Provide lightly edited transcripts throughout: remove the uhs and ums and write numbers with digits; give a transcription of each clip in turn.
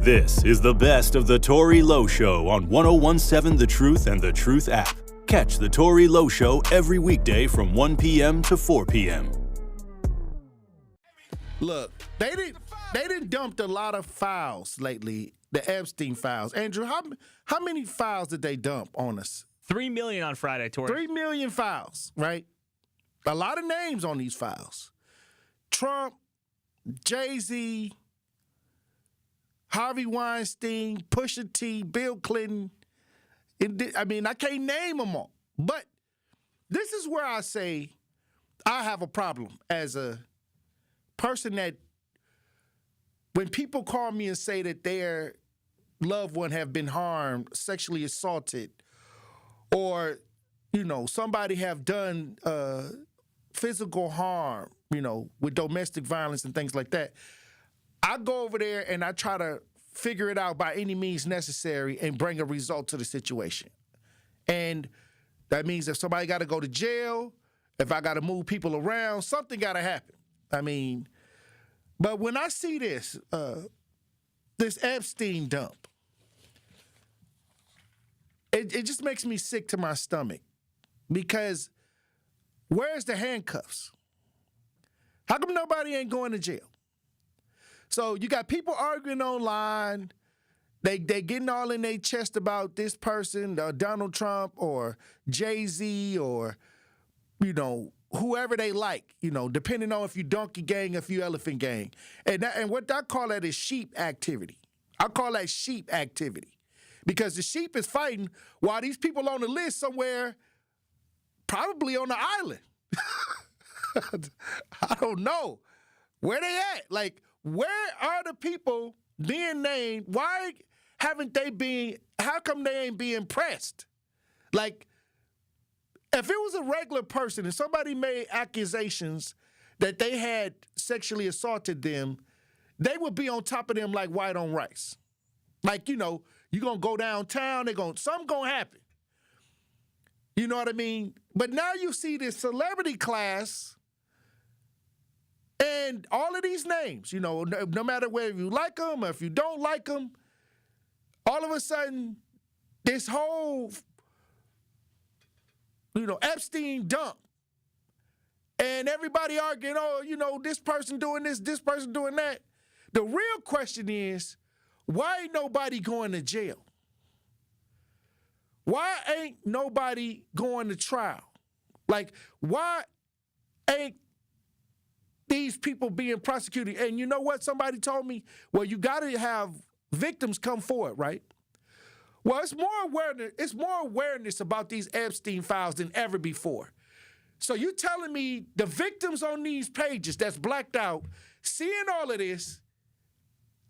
This is the best of the Tory Lowe Show on 1017 The Truth and The Truth app. Catch the Tory Lowe Show every weekday from 1 p.m. to 4 p.m. Look, they didn't dumped a lot of files lately, the Epstein files. Andrew, how many files did they dump on us? 3 million on Friday, Tory. 3 million files, right? A lot of names on these files. Trump, Jay-Z, Harvey Weinstein, Pusha T, Bill Clinton. I can't name them all. But this is where I say I have a problem as a person that when people call me and say that their loved one have been harmed, sexually assaulted, or, somebody have done physical harm, with domestic violence and things like that, I go over there and I try to figure it out by any means necessary and bring a result to the situation. And that means if somebody got to go to jail, if I got to move people around, something got to happen. But when I see this Epstein dump, it just makes me sick to my stomach because where's the handcuffs? How come nobody ain't going to jail? So you got people arguing online. They getting all in their chest about this person, Donald Trump or Jay-Z or, whoever they like, depending on if you donkey gang or if you elephant gang. And what I call that is sheep activity. I call that sheep activity because the sheep is fighting while these people on the list somewhere, probably on the island. I don't know. Where they at? Like, where are the people being named? How come they ain't being pressed? Like, if it was a regular person and somebody made accusations that they had sexually assaulted them, they would be on top of them like white on rice. Like, you're going to go downtown, something going to happen. You know what I mean? But now you see this celebrity class and all of these names, no matter whether you like them or if you don't like them, all of a sudden, this whole, Epstein dump. And everybody arguing, this person doing this person doing that. The real question is, why ain't nobody going to jail? Why ain't nobody going to trial? Like, why ain't these people being prosecuted? And you know what? Somebody told me, well, you got to have victims come forward, right? Well, it's more awareness about these Epstein files than ever before. So you telling me the victims on these pages that's blacked out, seeing all of this,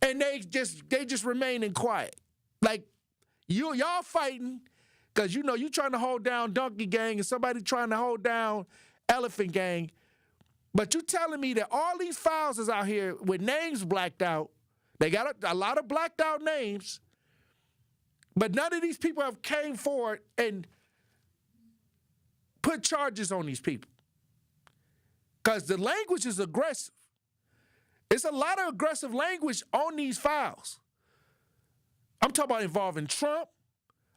and they just remaining quiet. Like, y'all fighting because you trying to hold down Donkey Gang and somebody trying to hold down Elephant Gang. But you telling me that all these files is out here with names blacked out. They got a lot of blacked out names. But none of these people have came forward and put charges on these people. Because the language is aggressive. It's a lot of aggressive language on these files. I'm talking about involving Trump.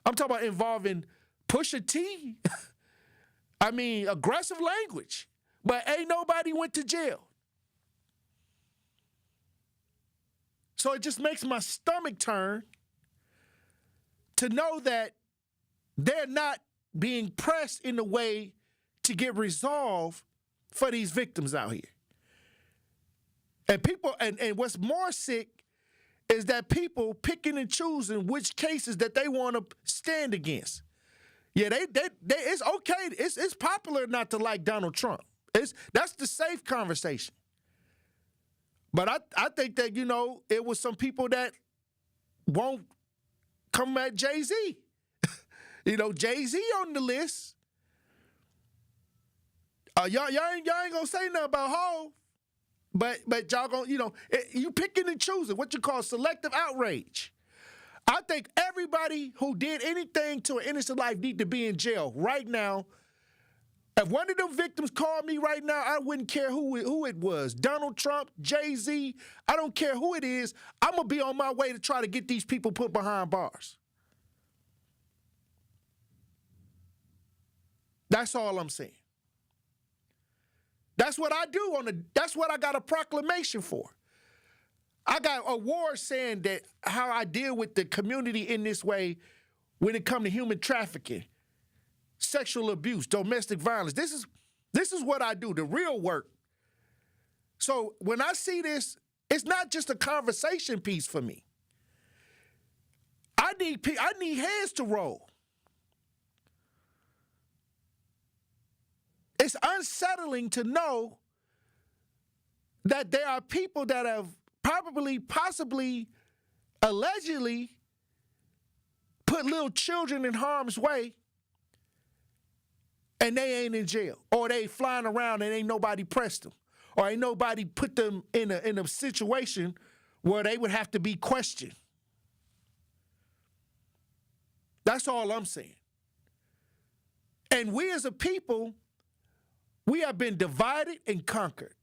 I'm talking about involving Pusha T. Aggressive language. But ain't nobody went to jail. So it just makes my stomach turn to know that they're not being pressed in a way to get resolved for these victims out here. And people, and what's more sick is that people picking and choosing which cases that they want to stand against. Yeah, it's okay. It's popular not to like Donald Trump. That's the safe conversation. But I think that, it was some people that won't come at Jay-Z. Jay-Z on the list. Y'all ain't gonna say nothing about Hov. But y'all gonna, you picking and choosing what you call selective outrage. I think everybody who did anything to an innocent life need to be in jail right now If one of them victims called me right now, I wouldn't care who it was. Donald Trump, Jay-Z, I don't care who it is. I'm going to be on my way to try to get these people put behind bars. That's all I'm saying. That's what I do that's what I got a proclamation for. I got awards saying that how I deal with the community in this way when it comes to human trafficking, sexual abuse, domestic violence. This is what I do, the real work. So when I see this, it's not just a conversation piece for me. I need heads to roll. It's unsettling to know that there are people that have probably, possibly, allegedly put little children in harm's way and they ain't in jail, or they flying around and ain't nobody pressed them, or ain't nobody put them in a situation where they would have to be questioned. That's all I'm saying. And we as a people, we have been divided and conquered.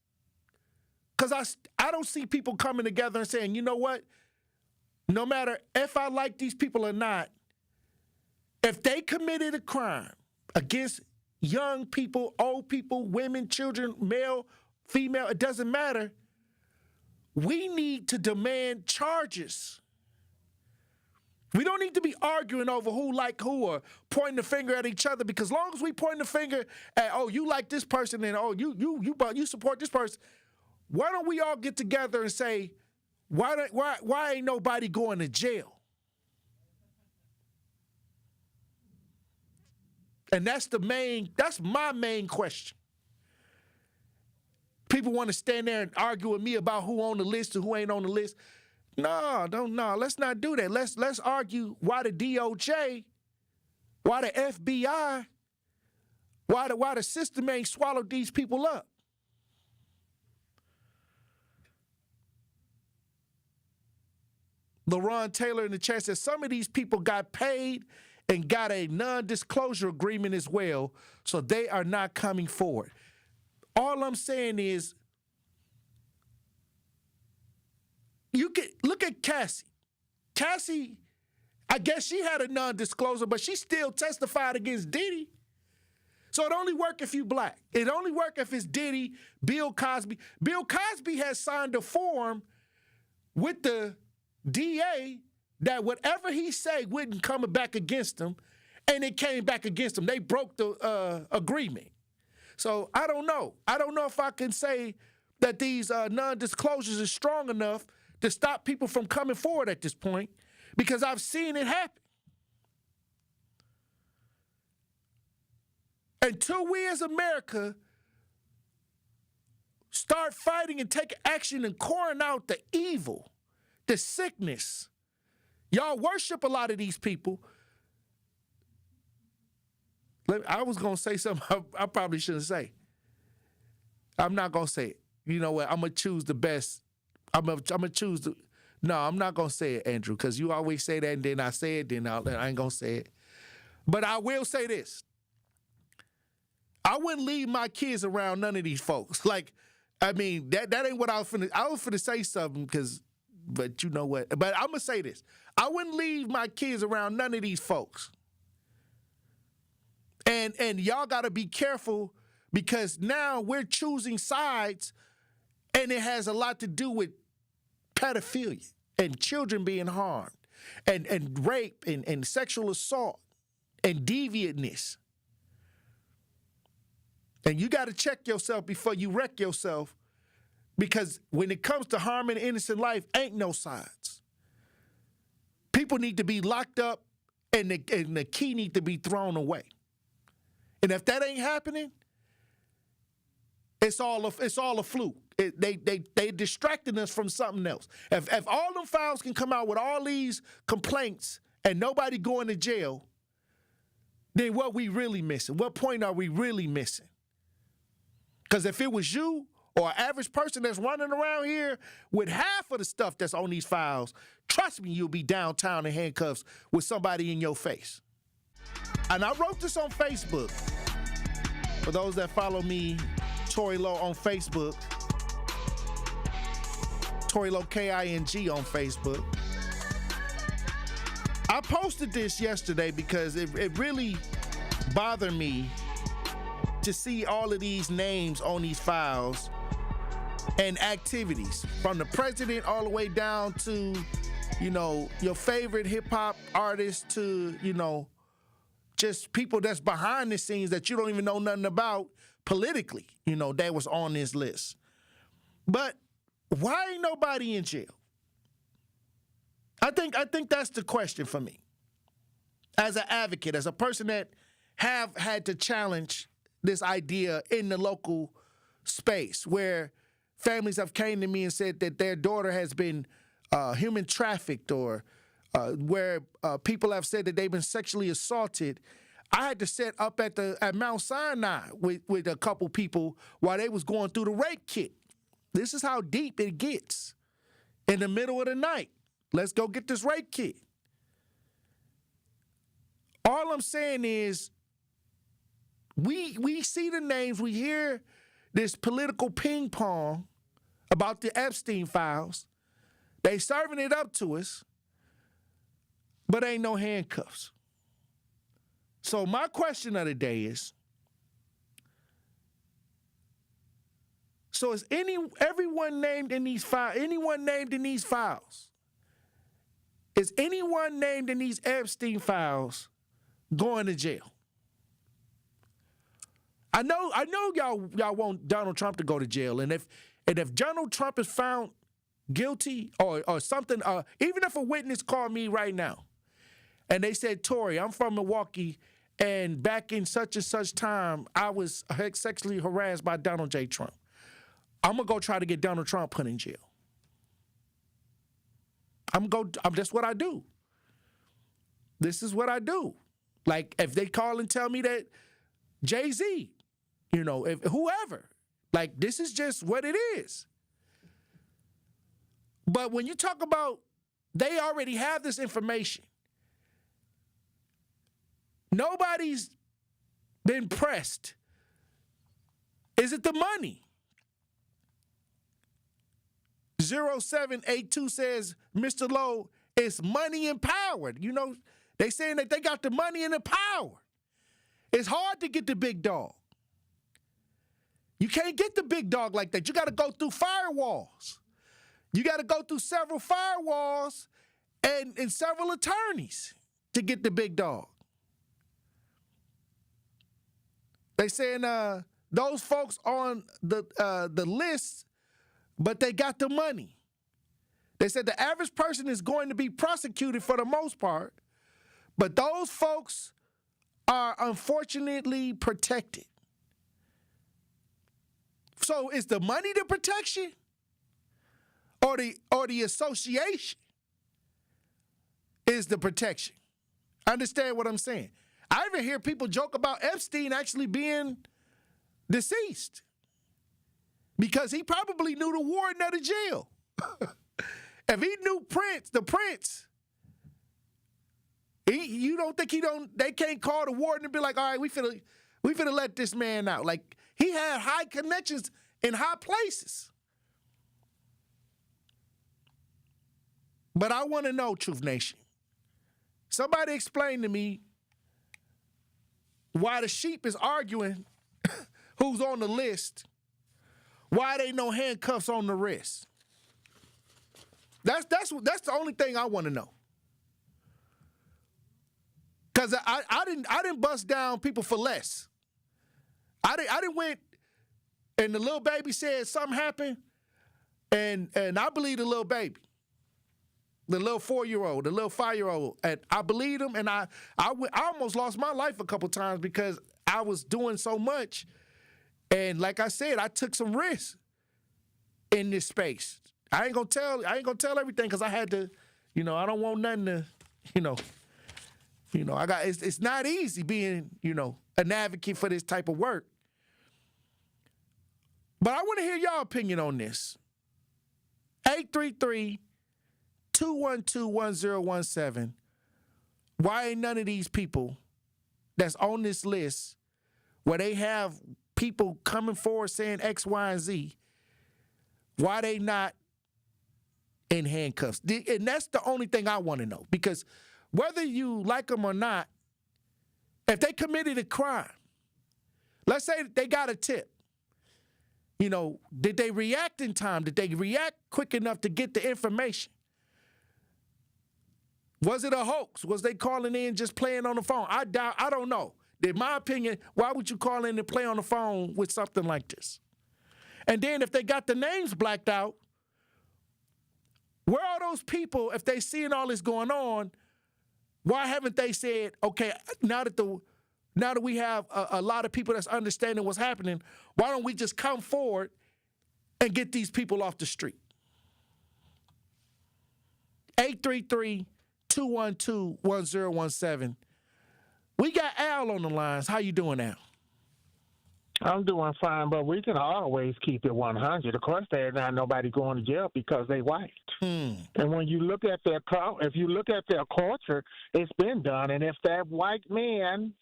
Because I don't see people coming together and saying, you know what? No matter if I like these people or not, if they committed a crime against young people, old people, women, children, male, female, it doesn't matter. We need to demand charges. We don't need to be arguing over who like who or pointing the finger at each other, because as long as we point the finger at, oh, you like this person and oh, you support this person, why don't we all get together and say, why ain't nobody going to jail? And that's my main question. People want to stand there and argue with me about who on the list or who ain't on the list. No, let's not do that. Let's argue why the DOJ, why the FBI, why the system ain't swallowed these people up. LaRon Taylor in the chat says some of these people got paid and got a non-disclosure agreement as well, so they are not coming forward. All I'm saying is, you can look at Cassie. Cassie, I guess she had a non-disclosure, but she still testified against Diddy. So it only work if you black. It only work if it's Diddy, Bill Cosby. Bill Cosby has signed a form with the DA that whatever he say wouldn't come back against him, and it came back against him. They broke the agreement. So I don't know. I don't know if I can say that these non-disclosures are strong enough to stop people from coming forward at this point, because I've seen it happen. Until we as America start fighting and take action and calling out the evil, the sickness. Y'all worship a lot of these people. I was going to say something I probably shouldn't say. I'm not going to say it. You know what? I'm going to choose the best. I'm going to choose the... No, I'm not going to say it, Andrew, because you always say that, and then I say it, then I ain't going to say it. But I will say this. I wouldn't leave my kids around none of these folks. Like, I mean, that ain't what I was finna say something, but you know what? But I'm going to say this. I wouldn't leave my kids around none of these folks. And y'all got to be careful, because now we're choosing sides, and it has a lot to do with pedophilia and children being harmed and rape and sexual assault and deviantness. And you got to check yourself before you wreck yourself, because when it comes to harming innocent life, ain't no sides. People need to be locked up, and the key need to be thrown away. And if that ain't happening, it's all a fluke. They distracting us from something else. If all them files can come out with all these complaints and nobody going to jail, then what we really missing? What point are we really missing? Because if it was you or an average person that's running around here with half of the stuff that's on these files, trust me, you'll be downtown in handcuffs with somebody in your face. And I wrote this on Facebook. For those that follow me, Tory Lowe on Facebook, Tory Lowe King on Facebook. I posted this yesterday because it really bothered me to see all of these names on these files and activities, from the president all the way down to, your favorite hip hop artist to, just people that's behind the scenes that you don't even know nothing about politically, that was on this list. But why ain't nobody in jail? I think that's the question for me. As an advocate, as a person that have had to challenge this idea in the local space, where families have came to me and said that their daughter has been human trafficked, or where people have said that they've been sexually assaulted. I had to sit up at Mount Sinai with a couple people while they was going through the rape kit. This is how deep it gets. In the middle of the night, let's go get this rape kit. All I'm saying is, we see the names, we hear this political ping pong about the Epstein files. They serving it up to us, but ain't no handcuffs. So my question of the day is, so is everyone named in these files, anyone named in these files? Is anyone named in these Epstein files going to jail? I know y'all want Donald Trump to go to jail, and if Donald Trump is found guilty or something, even if a witness called me right now and they said, Tory, I'm from Milwaukee, and back in such and such time, I was sexually harassed by Donald J. Trump, I'm gonna go try to get Donald Trump put in jail. That's what I do. This is what I do. Like, if they call and tell me that Jay-Z, if whoever, like, this is just what it is. But when you talk about they already have this information, nobody's been pressed. Is it the money? 0782 says, Mr. Lowe, it's money empowered. They saying that they got the money and the power. It's hard to get the big dog. You can't get the big dog like that. You got to go through firewalls. You got to go through several firewalls and several attorneys to get the big dog. They saying those folks on the list, but they got the money. They said the average person is going to be prosecuted for the most part, but those folks are unfortunately protected. So is the money the protection, or the association is the protection? Understand what I'm saying? I even hear people joke about Epstein actually being deceased because he probably knew the warden of the jail. If he knew the prince, you don't think they can't call the warden and be like, all right, we finna let this man out. Like, he had high connections in high places. But I want to know, Truth Nation, somebody explain to me why the sheep is arguing who's on the list, why there ain't no handcuffs on the wrist. That's the only thing I want to know. Cause I didn't bust down people for less. I didn't went and the little baby said something happened, and I believe the little baby, the little 4-year-old, the little 5-year-old, and I believed him, and I almost lost my life a couple times because I was doing so much, and like I said, I took some risks in this space. I ain't gonna tell everything because I had to, I don't want nothing to, it's not easy being, an advocate for this type of work. But I want to hear y'all opinion on this. 833-212-1017. Why ain't none of these people that's on this list, where they have people coming forward saying X, Y, and Z, why they not in handcuffs? And that's the only thing I want to know. Because whether you like them or not, if they committed a crime, let's say they got a tip, did they react in time? Did they react quick enough to get the information? Was it a hoax? Was they calling in just playing on the phone? I don't know. In my opinion, why would you call in and play on the phone with something like this? And then if they got the names blacked out, where are those people, if they seeing all this going on, why haven't they said, okay, now that we have a lot of people that's understanding what's happening, why don't we just come forward and get these people off the street? 833-212-1017. We got Al on the lines. How you doing, Al? I'm doing fine, but we can always keep it 100. Of course, there's not nobody going to jail because they white. And when you look at if you look at their culture, it's been done. And if that white man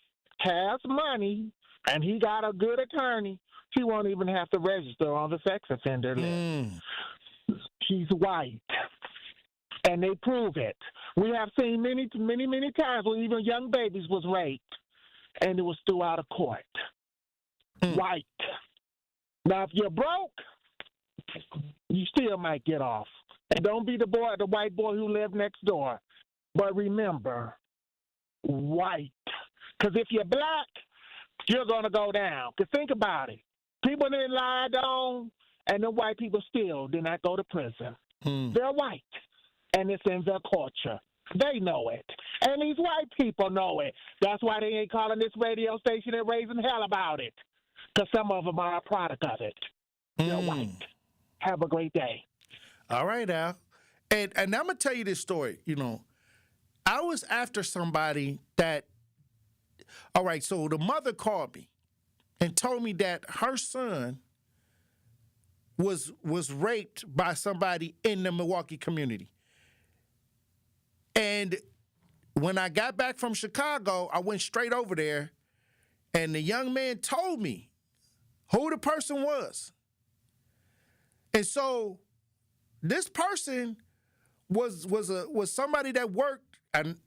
has money and he got a good attorney, he won't even have to register on the sex offender list. He's white. And they prove it. We have seen many, many, many times where even young babies was raped, and it was through out of court. White. Now, if you're broke, you still might get off. And don't be the white boy who lived next door. But remember, white. Because if you're black, you're going to go down. Because think about it. People didn't lie down, and the white people still did not go to prison. They're white. And it's in their culture. They know it. And these white people know it. That's why they ain't calling this radio station and raising hell about it. Because some of them are a product of it. They're white. Have a great day. All right, Al. And I'm going to tell you this story. I was after somebody that, all right, so the mother called me and told me that her son was raped by somebody in the Milwaukee community. And when I got back from Chicago, I went straight over there, and the young man told me who the person was. And so this person was somebody that worked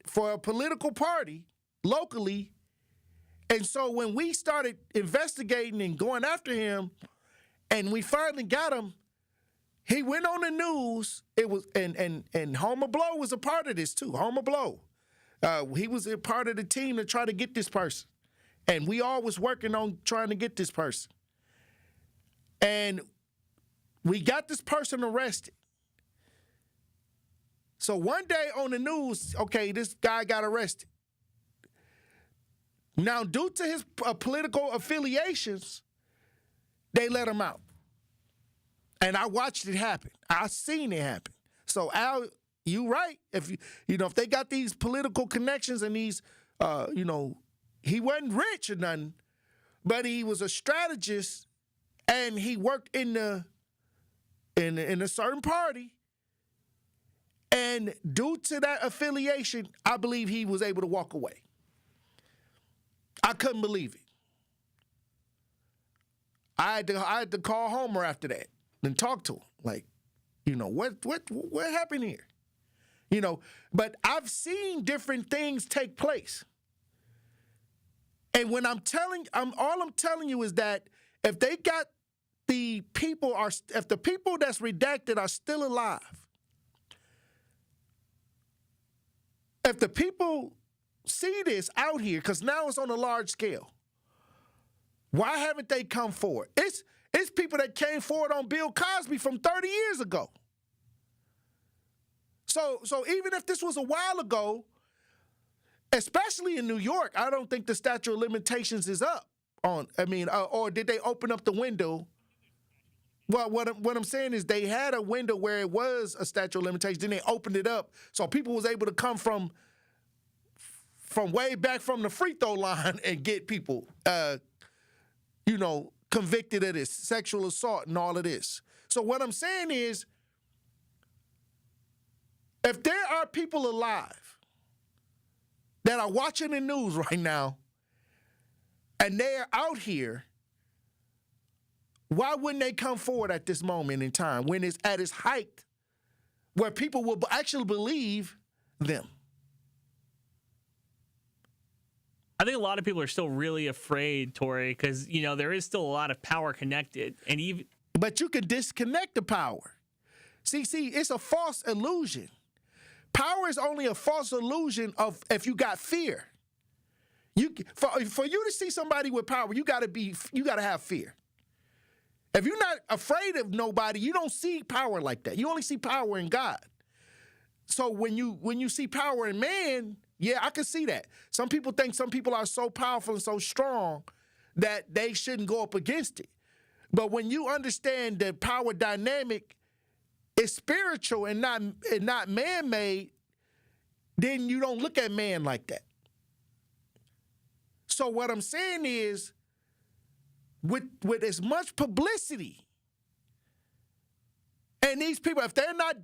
for a political party locally. And so when we started investigating and going after him, and we finally got him, he went on the news. It was and Homer Blow was a part of this too. Homer Blow, he was a part of the team to try to get this person, and we all was working on trying to get this person. And we got this person arrested. So one day on the news, okay, this guy got arrested. Now, due to his political affiliations, they let him out. And I watched it happen. I seen it happen. So Al, you right. If if they got these political connections and these, he wasn't rich or nothing, but he was a strategist, and he worked in a certain party. And due to that affiliation, I believe he was able to walk away. I couldn't believe it. I had to call Homer after that and talk to him. Like, what happened here? But I've seen different things take place. And when all I'm telling you is that if they got if the people that's redacted are still alive, if the people see this out here, because now it's on a large scale, why haven't they come forward? It's people that came forward on Bill Cosby from 30 years ago. So even if this was a while ago, especially in New York, I don't think the statute of limitations is up on. Or did they open up the window? Well, what I'm saying is they had a window where it was a statute of limitations, then they opened it up so people was able to come from way back from the free throw line and get people, convicted of this sexual assault and all of this. So what I'm saying is, if there are people alive that are watching the news right now, and they're out here, why wouldn't they come forward at this moment in time when it's at its height where people will actually believe them? I think a lot of people are still really afraid, Tory, because, there is still a lot of power connected. And even But you can disconnect the power. See, it's a false illusion. Power is only a false illusion of if you got fear. For you to see somebody with power, you gotta have fear. If you're not afraid of nobody, you don't see power like that. You only see power in God. So when you see power in man, yeah, I can see that. Some people think some people are so powerful and so strong that they shouldn't go up against it. But when you understand the power dynamic is spiritual and not man-made, then you don't look at man like that. So what I'm saying is, with as much publicity, and these people, if they're not,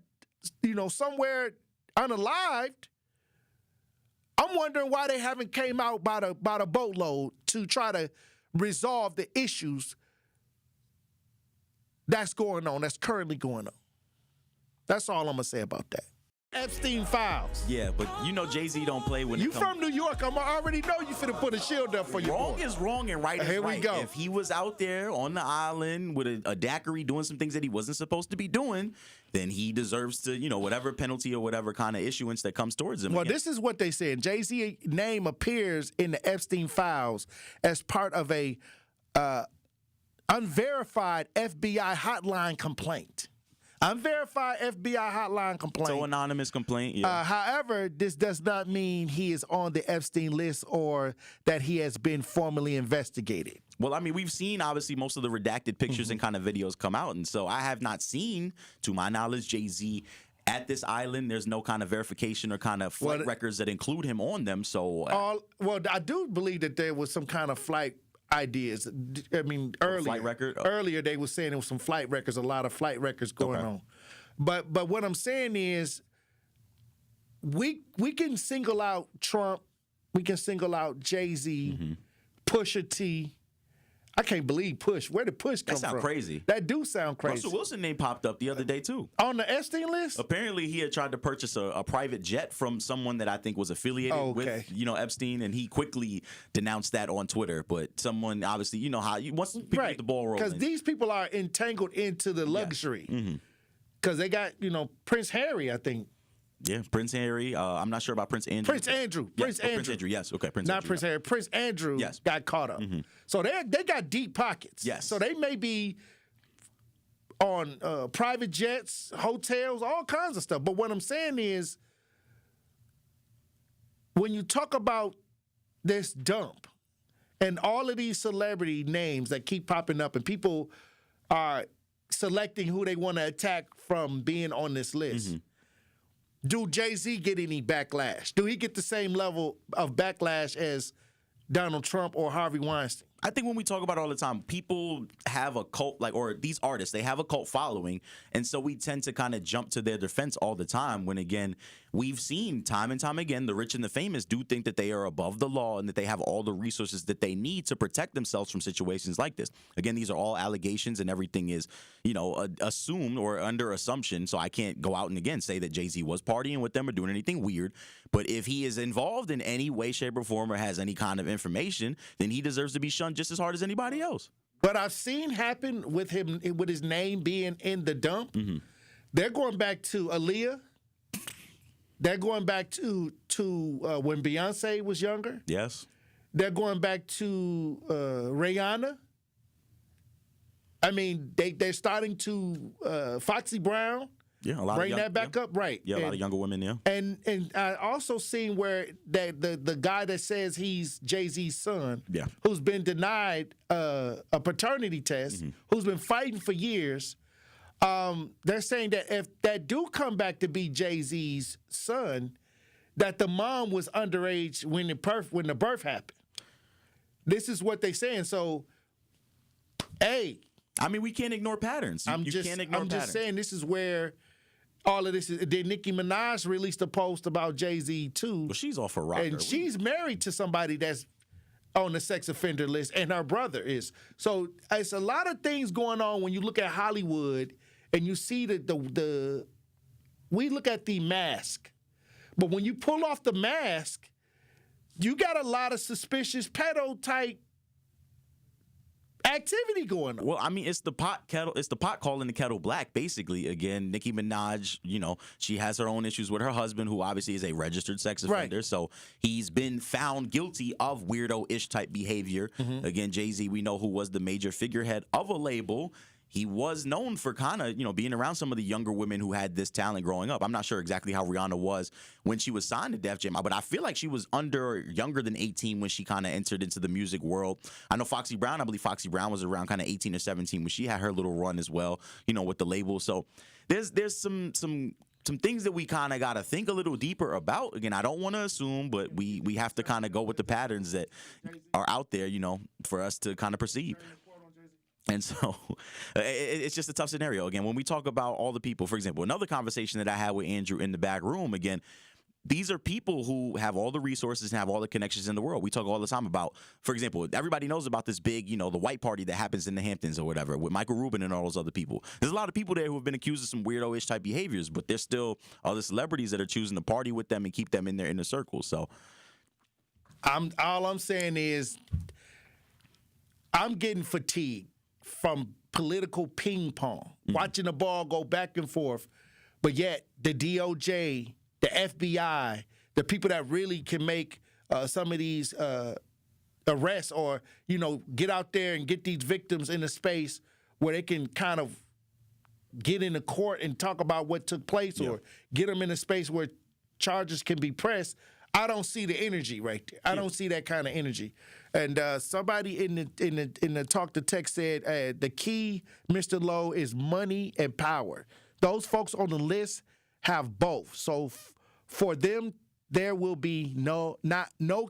somewhere unalived, I'm wondering why they haven't came out by the boatload to try to resolve the issues that's currently going on. That's all I'm gonna say about that. Epstein files. Yeah, but Jay-Z don't play when you from New York. I already know you finna put a shield up for you. Wrong is wrong and right is right. Here we go. If he was out there on the island with a daiquiri doing some things that he wasn't supposed to be doing, then he deserves to, whatever penalty or whatever kind of issuance that comes towards him. Well, this is what they said. Jay-Z's name appears in the Epstein files as part of a unverified FBI hotline complaint. Unverified FBI hotline complaint. So anonymous complaint, yeah. However, this does not mean he is on the Epstein list or that he has been formally investigated. Well, I mean, we've seen, obviously, most of the redacted pictures and kind of videos come out. And so I have not seen, to my knowledge, Jay-Z at this island. There's no kind of verification or kind of flight records that include him on them. So, I do believe that there was some kind of flight ideas. I mean, earlier they were saying there was some flight records, a lot of flight records going on. But what I'm saying is, we can single out Trump, we can single out Jay-Z, Pusha T. I can't believe Push. Where did Push come from? That sounds crazy. That do sound crazy. Russell Wilson name popped up the other day, too. On the Epstein list? Apparently, he had tried to purchase a private jet from someone that I think was affiliated with, Epstein, and he quickly denounced that on Twitter. But someone, obviously, once people get the ball rolling. Because these people are entangled into the luxury. Because they got, Prince Harry, I think. Yeah, Prince Harry. I'm not sure about Prince Andrew. Prince Andrew. Prince Andrew, yes. Okay, Prince Not Andrew. Prince Harry. Prince Andrew got caught up. So they got deep pockets. Yes. So they may be on private jets, hotels, all kinds of stuff. But what I'm saying is, when you talk about this dump and all of these celebrity names that keep popping up and people are selecting who they want to attack from being on this list, do Jay-Z get any backlash? Do he get the same level of backlash as Donald Trump or Harvey Weinstein? I think when we talk about it all the time, people have a cult, or these artists, they have a cult following. And so we tend to kind of jump to their defense all the time when, again, we've seen time and time again, the rich and the famous do think that they are above the law and that they have all the resources that they need to protect themselves from situations like this. Again, these are all allegations and everything is, assumed or under assumption. So I can't go out and, again, say that Jay-Z was partying with them or doing anything weird. But if he is involved in any way, shape, or form or has any kind of information, then he deserves to be shunned just as hard as anybody else. But I've seen happen with him, with his name being in the dump. They're going back to Aaliyah. They're going back to when Beyonce was younger. Yes. They're going back to Rihanna. I mean, they're starting to Foxy Brown. Yeah, a lot bring of that back up, right? Yeah, a lot of younger women. Yeah, and I also seen where the guy that says he's Jay-Z's son, who's been denied a paternity test, who's been fighting for years. They're saying that if that do come back to be Jay-Z's son, that the mom was underage when the birth happened. This is what they're saying. So, hey, I mean, we can't ignore patterns. I'm just saying this is where all of this is. Then Nicki Minaj released a post about Jay-Z too. Well, she's off a rocker. And she's married to somebody that's on the sex offender list, and her brother is. So it's a lot of things going on when you look at Hollywood and you see we look at the mask. But when you pull off the mask, you got a lot of suspicious pedo-type activity going on. Well, I mean, it's the pot calling the kettle black, basically. Again, Nicki Minaj, she has her own issues with her husband, who obviously is a registered sex offender. Right. So he's been found guilty of weirdo-ish type behavior. Mm-hmm. Again, Jay-Z, we know, who was the major figurehead of a label. He was known for kind of, being around some of the younger women who had this talent growing up. I'm not sure exactly how Rihanna was when she was signed to Def Jam, but I feel like she was younger than 18 when she kind of entered into the music world. I know I believe Foxy Brown was around kind of 18 or 17 when she had her little run as well, with the label. So there's some things that we kind of got to think a little deeper about. Again, I don't want to assume, but we have to kind of go with the patterns that are out there, for us to kind of perceive. And so it's just a tough scenario. Again, when we talk about all the people, for example, another conversation that I had with Andrew in the back room, again, these are people who have all the resources and have all the connections in the world. We talk all the time about, for example, everybody knows about this big, the white party that happens in the Hamptons or whatever with Michael Rubin and all those other people. There's a lot of people there who have been accused of some weirdo-ish type behaviors, but there's still other celebrities that are choosing to party with them and keep them in their inner circle. So all I'm saying is I'm getting fatigued from political ping pong, watching the ball go back and forth, but yet the DOJ, the FBI, the people that really can make some of these arrests or, get out there and get these victims in a space where they can kind of get into court and talk about what took place or get them in a space where charges can be pressed. I don't see the energy right there. I don't see that kind of energy. And somebody in the talk to text said the key, Mr. Lowe, is money and power. Those folks on the list have both. So for them, there will be no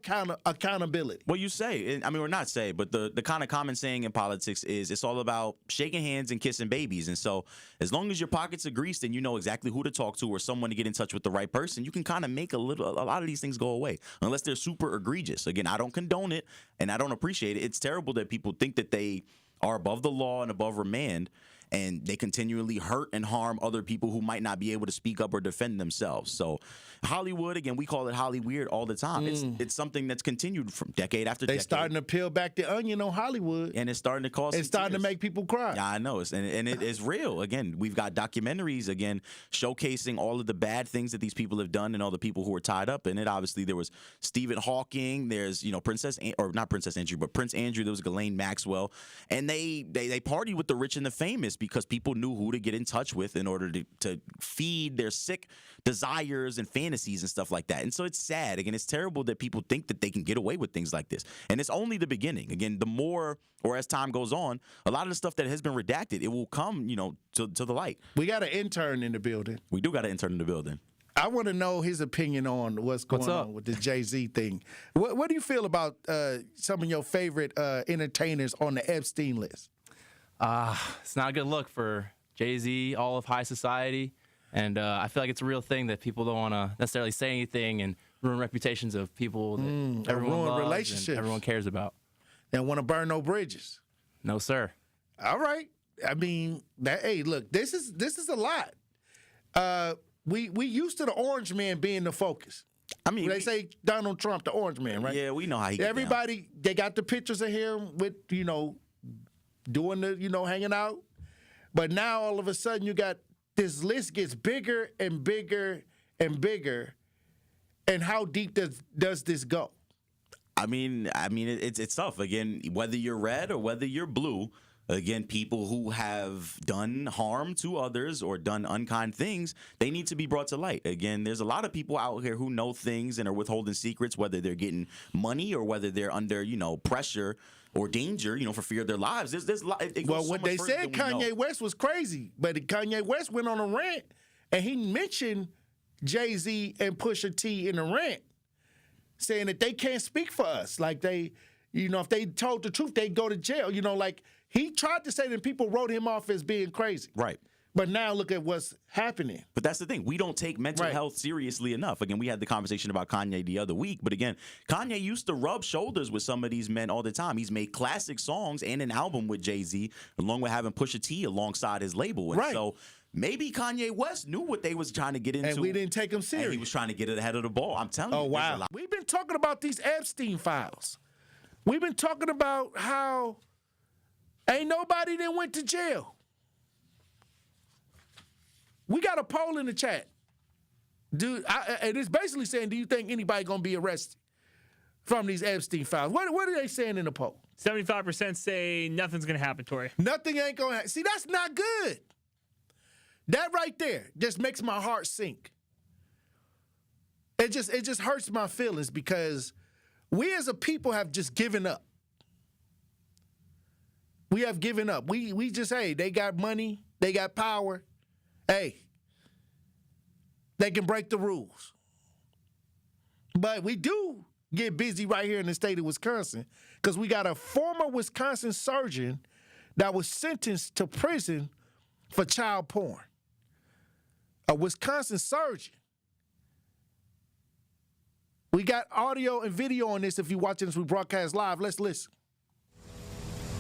kind of accountability. Well, you say, or not say, but the kind of common saying in politics is it's all about shaking hands and kissing babies. And so as long as your pockets are greased and you know exactly who to talk to or someone to get in touch with the right person, you can kind of make a lot of these things go away unless they're super egregious. Again, I don't condone it and I don't appreciate it. It's terrible that people think that they are above the law and above remand, and they continually hurt and harm other people who might not be able to speak up or defend themselves. So Hollywood, again, we call it Hollyweird all the time. It's something that's continued from decade after decade. They're starting to peel back the onion on Hollywood. And it's starting to cause It's starting to make people cry. Yeah, I know. And it is real. Again, we've got documentaries, again, showcasing all of the bad things that these people have done and all the people who are tied up in it. Obviously, there was Stephen Hawking. There's, Prince Andrew. There was Ghislaine Maxwell. And they party with the rich and the famous because people knew who to get in touch with in order to feed their sick desires and fantasies and stuff like that. And so it's sad. Again, it's terrible that people think that they can get away with things like this. And it's only the beginning. Again, the more, or as time goes on, a lot of the stuff that has been redacted, it will come, to the light. We got an intern in the building. We do got an intern in the building. I want to know his opinion on what's going on with the Jay-Z thing. What do you feel about some of your favorite entertainers on the Epstein list? It's not a good look for Jay-Z, all of high society, and I feel like it's a real thing that people don't want to necessarily say anything and ruin reputations of people that everyone loves relationships and everyone cares about. They don't want to burn no bridges. No, sir. All right. I mean, hey, look, this is a lot. We used to the orange man being the focus. I mean, they say Donald Trump, the orange man, right? Yeah, we know how he. Everybody, they got the pictures of him with doing the hanging out, but now all of a sudden you got this list gets bigger and bigger and bigger, and how deep does this go? I mean, it's tough. Again, whether you're red or whether you're blue. Again, people who have done harm to others or done unkind things, they need to be brought to light. Again, there's a lot of people out here who know things and are withholding secrets, whether they're getting money or whether they're under, pressure or danger, for fear of their lives. There's a lot. Well, what they said Kanye West was crazy, but Kanye West went on a rant and he mentioned Jay-Z and Pusha T in a rant, saying that they can't speak for us. Like they, if they told the truth, they'd go to jail. He tried to say that people wrote him off as being crazy. Right. But now look at what's happening. But that's the thing. We don't take mental health seriously enough. Again, we had the conversation about Kanye the other week. But again, Kanye used to rub shoulders with some of these men all the time. He's made classic songs and an album with Jay-Z, along with having Pusha T alongside his label. And so maybe Kanye West knew what they was trying to get into. And we didn't take him serious. And he was trying to get it ahead of the ball. I'm telling you. Oh, wow. We've been talking about these Epstein files. We've been talking about how ain't nobody that went to jail. We got a poll in the chat. Dude, and it's basically saying, do you think anybody going to be arrested from these Epstein files? What are they saying in the poll? 75% say nothing's going to happen, Tory. Nothing ain't going to happen. See, that's not good. That right there just makes my heart sink. It just hurts my feelings because we as a people have just given up. We have given up. We just, hey, they got money, they got power. Hey, they can break the rules. But we do get busy right here in the state of Wisconsin because we got a former Wisconsin surgeon that was sentenced to prison for child porn. A Wisconsin surgeon. We got audio and video on this if you're watching this. We broadcast live. Let's listen.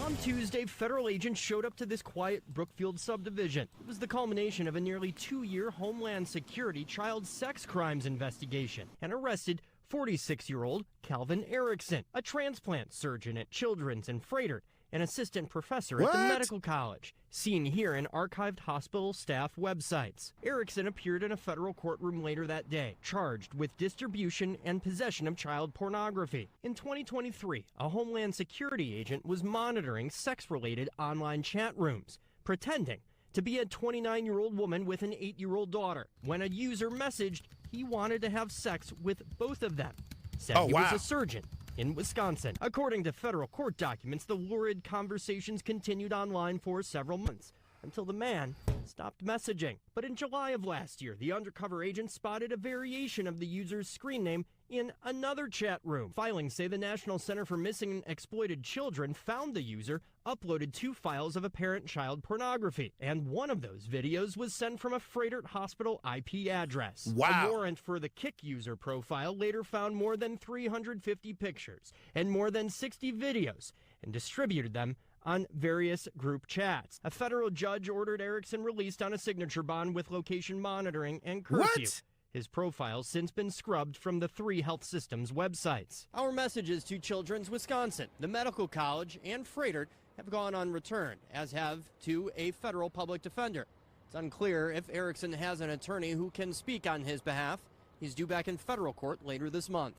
On Tuesday, federal agents showed up to this quiet Brookfield subdivision. It was the culmination of a nearly 2-year Homeland Security child sex crimes investigation and arrested 46-year-old Calvin Erickson, a transplant surgeon at Children's in Frederick, an assistant professor at the medical college, seen here in archived hospital staff websites. Erickson appeared in a federal courtroom later that day, charged with distribution and possession of child pornography. In 2023, a Homeland Security agent was monitoring sex-related online chat rooms, pretending to be a 29-year-old woman with an 8-year-old daughter. When a user messaged he wanted to have sex with both of them, said he was a surgeon in Wisconsin. According to federal court documents, the lurid conversations continued online for several months until the man stopped messaging. But in July of last year, the undercover agent spotted a variation of the user's screen name in another chat room. Filings say the National Center for Missing and Exploited Children found the user uploaded 2 files of apparent child pornography, and one of those videos was sent from a Frederick Hospital IP address. Wow. A warrant for the Kick user profile later found more than 350 pictures and more than 60 videos and distributed them on various group chats. A federal judge ordered Erickson released on a signature bond with location monitoring and curfew. What? His profile's since been scrubbed from the 3 health systems websites. Our messages to Children's Wisconsin, the medical college, and Frederick have gone unreturned, as have to a federal public defender. It's unclear if Erickson has an attorney who can speak on his behalf. He's due back in federal court later this month.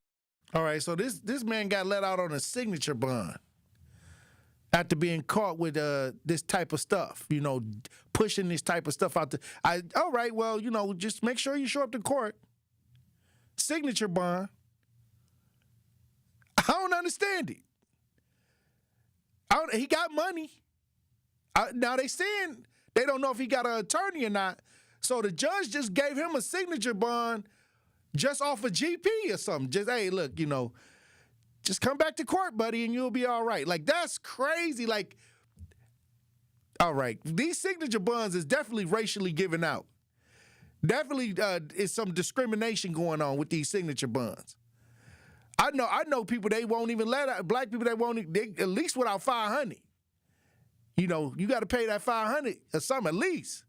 All right, so this man got let out on a signature bond after being caught with this type of stuff, pushing this type of stuff out. All right, well, just make sure you show up to court. Signature bond. I don't understand it. He got money. Now they saying they don't know if he got an attorney or not. So the judge just gave him a signature bond just off a GP or something. Just, hey, look, just come back to court, buddy, and you'll be all right. Like, that's crazy. Like, all right, these signature bonds is definitely racially given out. Definitely is some discrimination going on with these signature bonds. I know people they won't even let out, black people they at least without 500. You got to pay that 500 or something at least.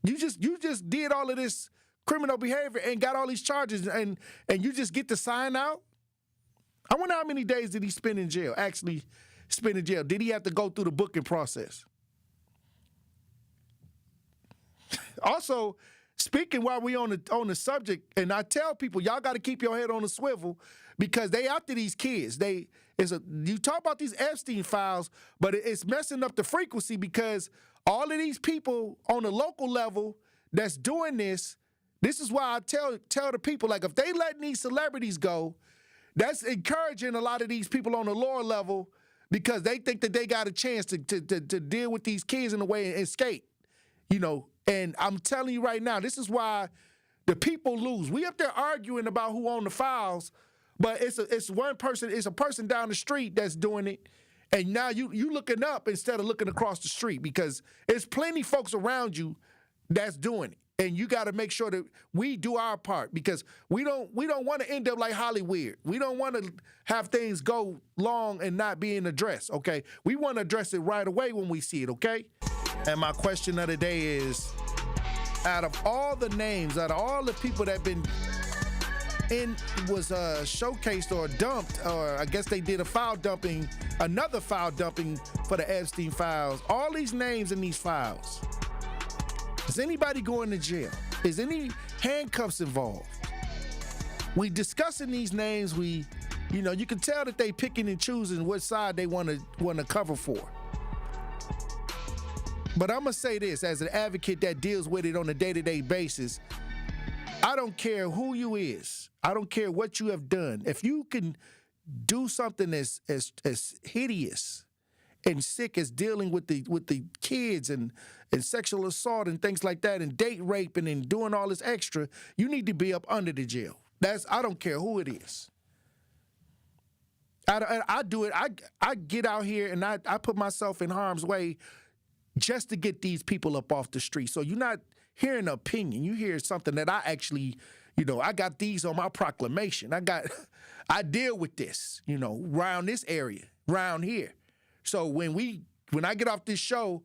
You just did all of this criminal behavior and got all these charges and you just get to sign out. I wonder how many days did he spend in jail? Actually, spend in jail. Did he have to go through the booking process? Also, speaking while we on the subject, and I tell people, y'all got to keep your head on the swivel because they after these kids. You talk about these Epstein files, but it's messing up the frequency because all of these people on the local level that's doing this. This is why I tell the people, like, if they letting these celebrities go, that's encouraging a lot of these people on the lower level because they think that they got a chance to deal with these kids in a way and escape, And I'm telling you right now, this is why the people lose. We up there arguing about who own the files, but it's one person, it's a person down the street that's doing it, And now you looking up instead of looking across the street, because there's plenty folks around you that's doing it. And you got to make sure that we do our part, because we don't want to end up like Hollywood. We don't want to have things go long and not being addressed, okay? We want to address it right away when we see it, okay? And my question of the day is, out of all the names, out of all the people that been showcased or dumped, or I guess they did another file dumping for the Epstein files, all these names in these files, is anybody going to jail? Is any handcuffs involved? We discussing these names. You can tell that they picking and choosing what side they want to cover for. But I'm gonna say this as an advocate that deals with it on a day-to-day basis. I don't care who you is. I don't care what you have done. If you can do something as hideous and sick as dealing with the kids and sexual assault and things like that, and date raping and doing all this extra, you need to be up under the jail. I don't care who it is. I do it. I get out here and I put myself in harm's way just to get these people up off the street. So you're not hearing an opinion. You hear something that I actually, I got these on my proclamation. I deal with this, around this area, around here. So when I get off this show,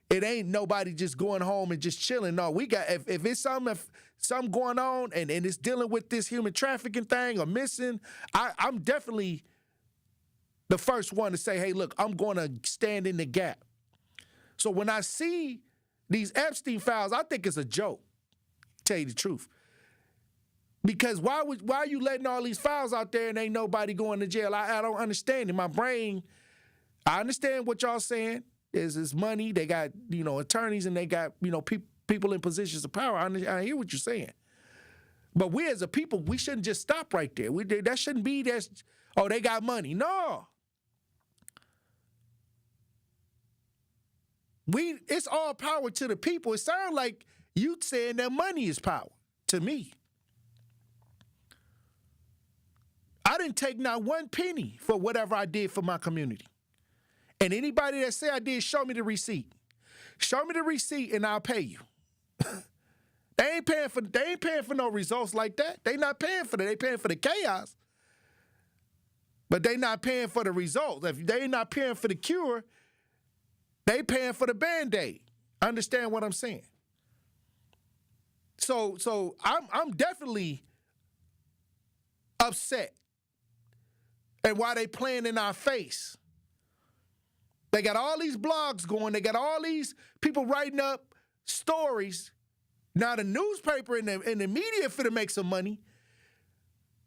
it ain't nobody just going home and just chilling. No, we got, if it's something going on and it's dealing with this human trafficking thing or missing, I'm definitely the first one to say, hey, look, I'm going to stand in the gap. So when I see these Epstein files, I think it's a joke, tell you the truth. Because why are you letting all these files out there and ain't nobody going to jail? I don't understand. In my brain, I understand what y'all saying. Is money. They got, attorneys, and they got, people in positions of power. I hear what you're saying. But we as a people, we shouldn't just stop right there. That shouldn't be they got money. No. It's all power to the people. It sounds like you saying that money is power to me. I didn't take not one penny for whatever I did for my community. And anybody that say I did, show me the receipt. Show me the receipt and I'll pay you. They ain't paying for no results like that. They not paying for that. They paying for the chaos. But they not paying for the results. If they not paying for the cure, they paying for the Band-Aid. Understand what I'm saying? So I'm definitely upset at why they playing in our face. They got all these blogs going. They got all these people writing up stories. Now the newspaper and the media finna make some money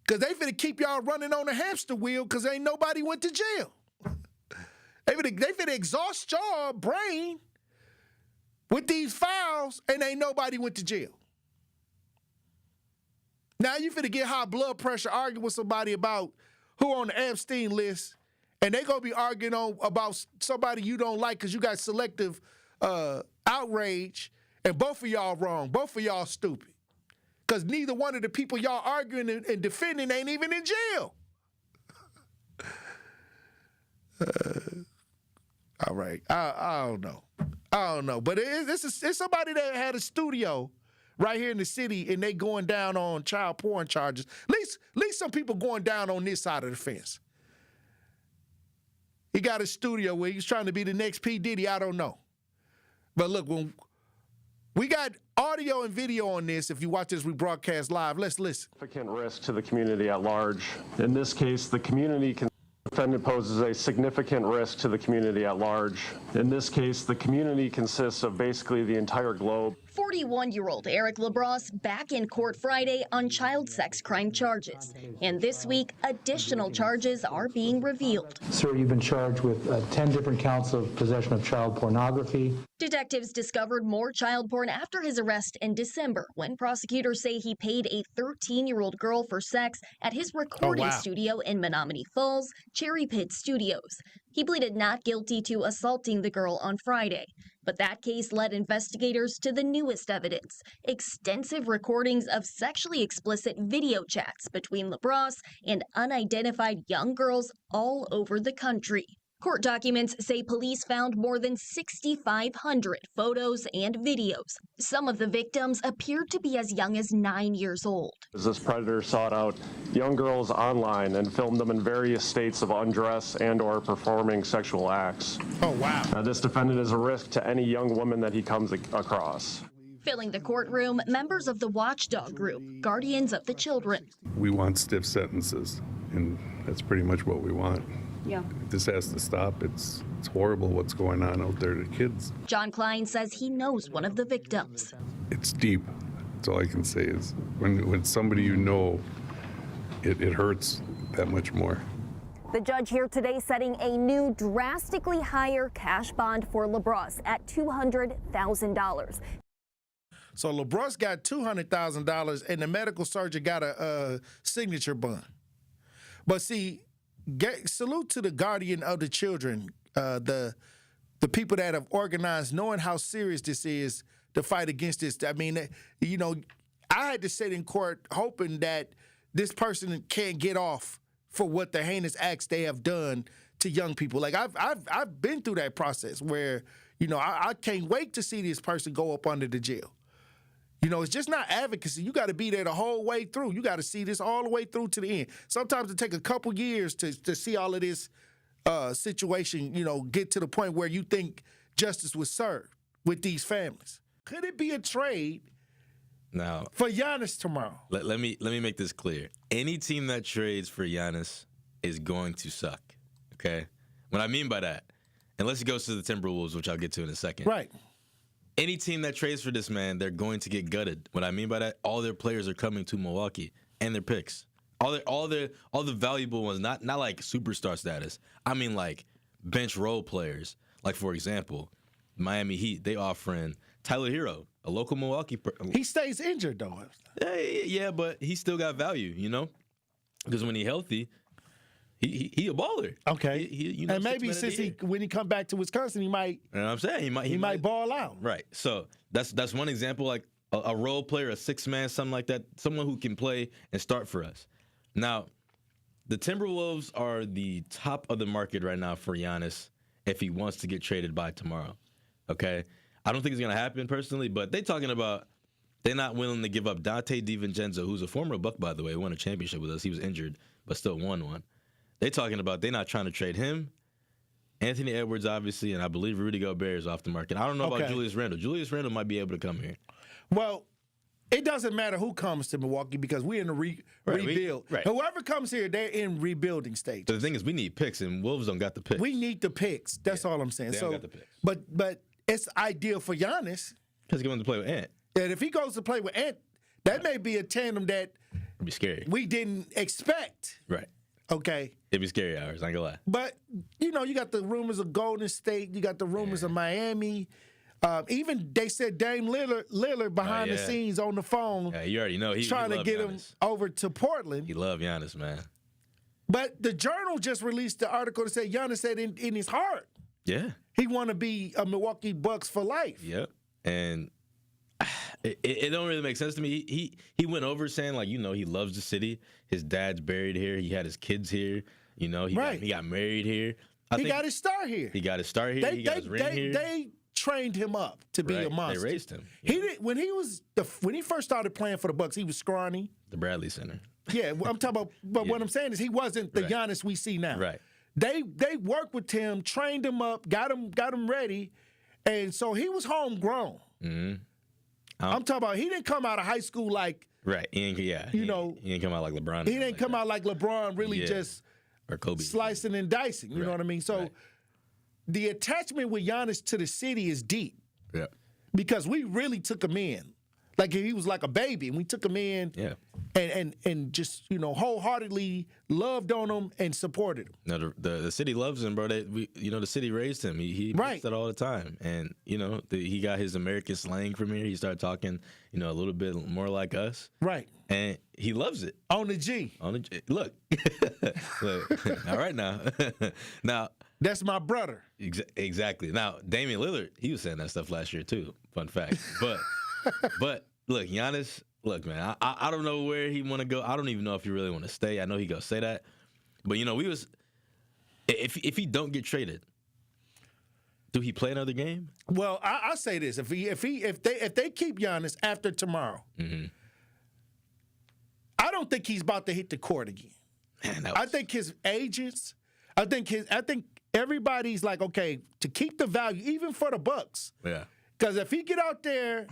because they finna keep y'all running on the hamster wheel because ain't nobody went to jail. They finna exhaust y'all brain with these files and ain't nobody went to jail. Now you finna get high blood pressure arguing with somebody about who on the Epstein list, and they gonna be arguing about somebody you don't like because you got selective outrage, and both of y'all wrong, both of y'all stupid. Because neither one of the people y'all arguing and defending ain't even in jail. All right, I don't know. But it's somebody that had a studio right here in the city, and they going down on child porn charges. At least some people going down on this side of the fence. He got a studio where he's trying to be the next P. Diddy. I don't know. But look, when we got audio and video on this, if you watch this rebroadcast live, let's listen. Significant risk to the community at large. In this case, the defendant poses a significant risk to the community at large. In this case, the community consists of basically the entire globe. 41-year-old Eric LaBrosse back in court Friday on child sex crime charges. And this week, additional charges are being revealed. Sir, you've been charged with 10 different counts of possession of child pornography. Detectives discovered more child porn after his arrest in December, when prosecutors say he paid a 13-year-old girl for sex at his recording studio in Menominee Falls, Cherry Pit Studios. He pleaded not guilty to assaulting the girl on Friday. But that case led investigators to the newest evidence, extensive recordings of sexually explicit video chats between LaBrosse and unidentified young girls all over the country. Court documents say police found more than 6,500 photos and videos. Some of the victims appeared to be as young as 9 years old. This predator sought out young girls online and filmed them in various states of undress and/or performing sexual acts. Oh, wow. This defendant is a risk to any young woman that he comes across. Filling the courtroom, members of the watchdog group, Guardians of the Children. We want stiff sentences, and that's pretty much what we want. Yeah. This has to stop. It's horrible what's going on out there to kids. John Klein says he knows one of the victims. It's deep. That's all I can say is when somebody you know, it hurts that much more. The judge here today setting a new drastically higher cash bond for LaBrosse at $200,000. So LaBrosse got $200,000 and the medical surgeon got a signature bond. But see, salute to the guardian of the children, the people that have organized, knowing how serious this is, to fight against this. I mean, you know, I had to sit in court hoping that this person can't get off for what the heinous acts they have done to young people. Like I've been through that process where, you know, I can't wait to see this person go up under the jail. You know, it's just not advocacy. You got to be there the whole way through. You got to see this all the way through to the end. Sometimes it takes a couple years to see all of this situation, you know, get to the point where you think justice was served with these families. Could it be a trade now for Giannis tomorrow? Let me make this clear. Any team that trades for Giannis is going to suck, okay? What I mean by that, unless he goes to the Timberwolves, which I'll get to in a second. Right. Any team that trades for this man, they're going to get gutted. What I mean by that, all their players are coming to Milwaukee and their picks. All the valuable ones, not like superstar status. I mean like bench role players. Like for example, Miami Heat, they offering Tyler Hero, a local Milwaukee. He stays injured though. Yeah, but he still got value, you know, because when he's healthy, he a baller. Okay. You know, and maybe since when he come back to Wisconsin, he might. You know what I'm saying? He might ball out. Right. So that's one example, like a role player, a six man, something like that, someone who can play and start for us. Now, the Timberwolves are the top of the market right now for Giannis if he wants to get traded by tomorrow. Okay. I don't think it's gonna happen personally, but they're talking about they're not willing to give up Dante DiVincenzo, who's a former Buck, by the way, won a championship with us. He was injured, but still won one. They're talking about they're not trying to trade him. Anthony Edwards, obviously, and I believe Rudy Gobert is off the market. I don't know about Julius Randle. Julius Randle might be able to come here. Well, it doesn't matter who comes to Milwaukee because we're in a rebuild. Whoever comes here, they're in rebuilding stage. But the thing is, we need picks, and Wolves don't got the picks. We need the picks. That's all I'm saying. They don't got the picks. But it's ideal for Giannis. Because he wants to play with Ant. And if he goes to play with Ant, that may be a tandem that it'd be scary. We didn't expect. Right. Okay. It'd be scary hours, I ain't gonna lie. But, you know, you got the rumors of Golden State. You got the rumors of Miami. Even they said Dame Lillard behind the scenes on the phone. Yeah, you already know. He trying to get Giannis. him over to Portland. He love Giannis, man. But the Journal just released the article that said Giannis said in his heart. Yeah. He want to be a Milwaukee Bucks for life. Yep. And it don't really make sense to me. He went over saying, like, you know, he loves the city. His dad's buried here. He had his kids here. You know, he got married here. He got his start here. He got his start here. He got his ring here. They trained him up to be a monster. They raised him. He did, when he first started playing for the Bucks, he was scrawny. The Bradley Center. Yeah, I'm talking about. But what I'm saying is, he wasn't the Giannis we see now. Right. They worked with him, trained him up, got him ready, and so he was homegrown. Mm-hmm. I'm talking about he didn't come out of high school like he didn't come out like LeBron. He didn't come out like LeBron, really just or Kobe slicing and dicing. You know what I mean? So the attachment with Giannis to the city is deep. Yeah. Because we really took him in. Like he was like a baby, and we took him in and just, you know, wholeheartedly loved on him and supported him. No, the city loves him, bro. The city raised him. He does that all the time. And, you know, he got his American slang from here. He started talking, you know, a little bit more like us. Right. And he loves it. On the G. Look. Look. All right now. Now. That's my brother. Exactly. Now, Damian Lillard, he was saying that stuff last year too. Fun fact. But look, Giannis, look, man, I don't know where he want to go. I don't even know if he really want to stay. I know he gonna say that. But, you know, If he don't get traded, do he play another game? Well, I say this: if they keep Giannis after tomorrow, I don't think he's about to hit the court again. Man, I think his agents, I think everybody's like, okay, to keep the value, even for the Bucks. Yeah. Because if he get out there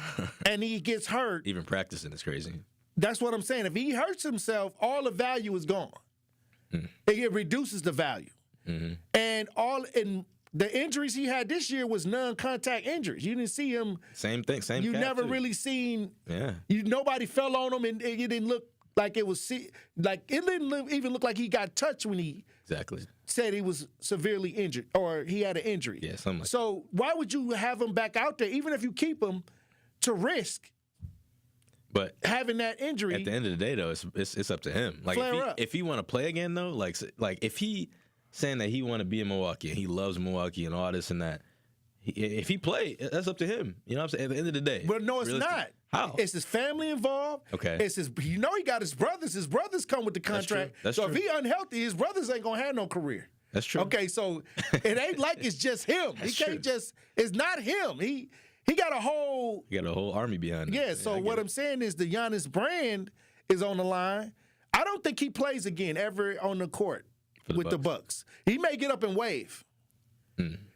and he gets hurt, Even practicing is crazy. that's what I'm saying. If he hurts himself, all the value is gone. It reduces the value. And the injuries he had this year was non-contact injuries. You didn't see him. Same thing. Same. You cat, never too. really seen. Yeah. Nobody fell on him, and it didn't look like it was like it didn't even look like he got touched when he Exactly. said he was severely injured or he had an injury. Yeah. Something like So why would you have him back out there, even if you keep him, to risk But having that injury? at the end of the day, though, it's up to him. Like Flare up. if he want to play again, though, like if he saying that he want to be in Milwaukee and he loves Milwaukee and all this and that, if he play, that's up to him. You know what I'm saying? At the end of the day. But no, it's realistic- not. How? It's his family involved. Okay. It's his. He got his brothers. His brothers come with the contract. That's so true. if he unhealthy, his brothers ain't gonna have no career. That's true. Okay, so it ain't like it's just him. That's he can't true. just. It's not him. He got a whole. You got a whole army behind him. Yeah. So I what get I'm it. saying is the Giannis brand is on the line. I don't think he plays again ever on the court with the Bucks. He may get up and wave.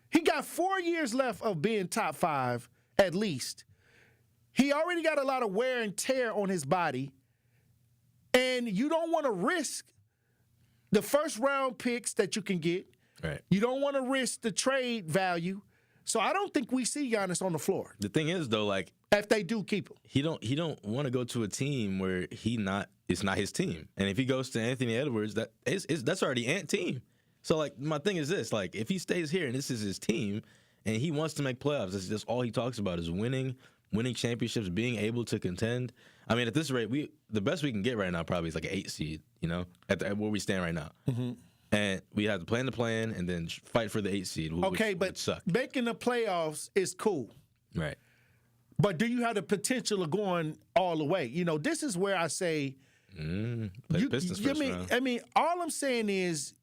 He got 4 years left of being top 5 at least. He already got a lot of wear and tear on his body, and you don't want to risk the first round picks that you can get. Right. You don't want to risk the trade value. So I don't think we see Giannis on the floor The thing is, though, like if they do keep him. he don't want to go to a team where it's not his team. And if he goes to Anthony Edwards, that's already Ant team. So like my thing is this: like if he stays here and this is his team, and he wants to make playoffs, that's just all he talks about is winning championships, being able to contend. I mean, at this rate, the best we can get right now probably is like an 8 seed. You know, at where we stand right now. And we have to plan the plan and then fight for the 8 seed. Okay, which but suck. making the playoffs is cool. Right. But do you have the potential of going all the way? You know, this is where I say, Play Pistons first round. I mean, all I'm saying is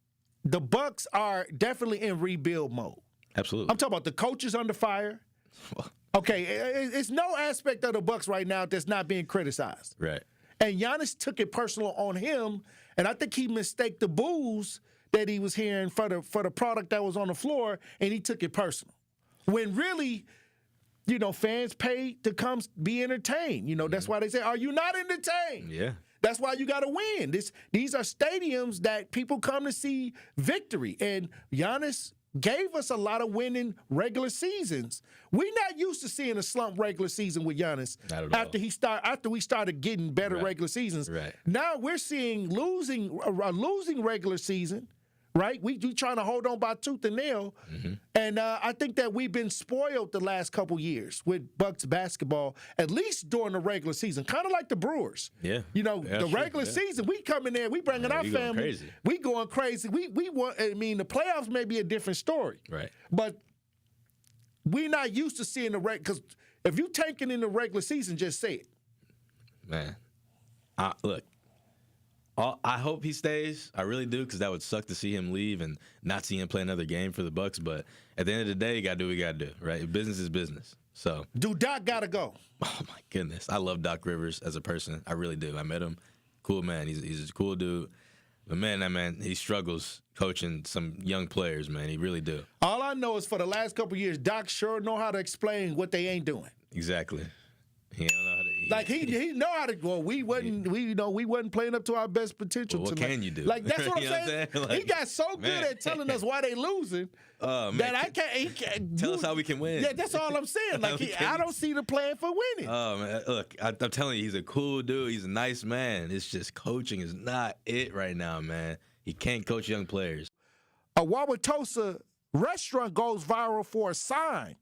the Bucks are definitely in rebuild mode. Absolutely. I'm talking about the coaches under fire. Okay, it's no aspect of the Bucks right now that's not being criticized. Right. And Giannis took it personal on him, and I think he mistaked the boos that he was hearing for the product that was on the floor, and he took it personal. When really, you know, fans pay to come be entertained. You know, that's why they say, "Are you not entertained?" Yeah. That's why you got to win. These are stadiums that people come to see victory, and Giannis gave us a lot of winning regular seasons. We're not used to seeing a slump regular season with Giannis. Not at all. After we started getting better regular seasons. Right. Now we're seeing a losing regular season. Right, we trying to hold on by tooth and nail, and I think that we've been spoiled the last couple years with Bucks basketball, at least during the regular season, kind of like the Brewers. Yeah, you know, yeah, the sure, regular yeah. season, we come in there, we bringing our we going family, crazy. we going crazy. We want. I mean, the playoffs may be a different story, Right. but we're not used to seeing the because if you tanking in the regular season, just say it. Man, look. I hope he stays. I really do, because that would suck to see him leave and not see him play another game for the Bucks. But at the end of the day, you got to do what you got to do, right? Business is business. So, do Doc got to go? Oh my goodness, I love Doc Rivers as a person. I really do. I met him. Cool man. He's a cool dude. But man, he struggles coaching some young players. Man, he really do. All I know is for the last couple of years, Doc sure know how to explain what they ain't doing. Exactly. He don't know how to. He know how to go. We wasn't playing up to our best potential. Well, what tonight. can you do? Like that's what I'm You know what saying. I'm saying? Like, he got so good man. at telling us why they losing that I can't. He can't Tell us how we can win. Yeah, that's all I'm saying. Like I don't see the plan for winning. Oh man, look, I'm telling you, he's a cool dude. He's a nice man. It's just coaching is not it right now, man. He can't coach young players. A Wauwatosa restaurant goes viral for a sign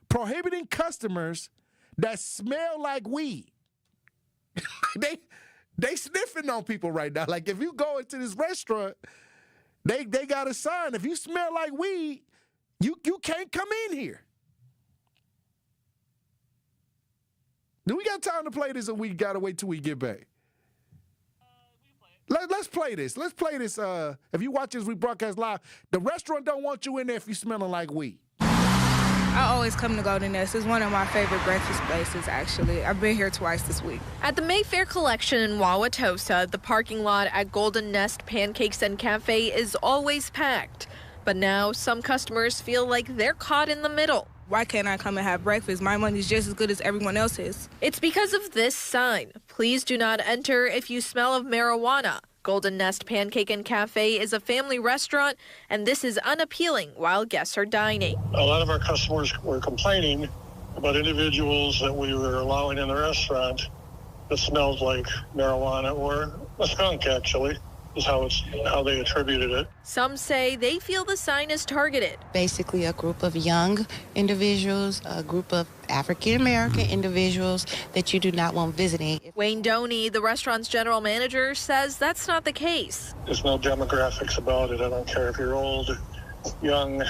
prohibiting customers that smell like weed. They sniffing on people right now. Like if you go into this restaurant, they got a sign. If you smell like weed, you can't come in here. Do we got time to play this, or we gotta wait till we get back? Let's play play this. Let's play this. If you watch this rebroadcast live, the restaurant don't want you in there if you smelling like weed. I always come to Golden Nest. It's one of my favorite breakfast places, actually. I've been here twice this week. At the Mayfair Collection in Wauwatosa, the parking lot at Golden Nest Pancakes and Cafe is always packed. But now some customers feel like they're caught in the middle. Why can't I come and have breakfast? My money's just as good as everyone else's. It's because of this sign. Please do not enter if you smell of marijuana. Golden Nest Pancake and Cafe is a family restaurant, and this is unappealing while guests are dining. A lot of our customers were complaining about individuals that we were allowing in the restaurant that smelled like marijuana or a skunk, actually, is how they attributed it. Some say they feel the sign is targeted. Basically a group of young individuals, a group of African-American individuals that you do not want visiting. Wayne Doney, the restaurant's general manager, says that's not the case. There's no demographics about it. I don't care if you're old, young,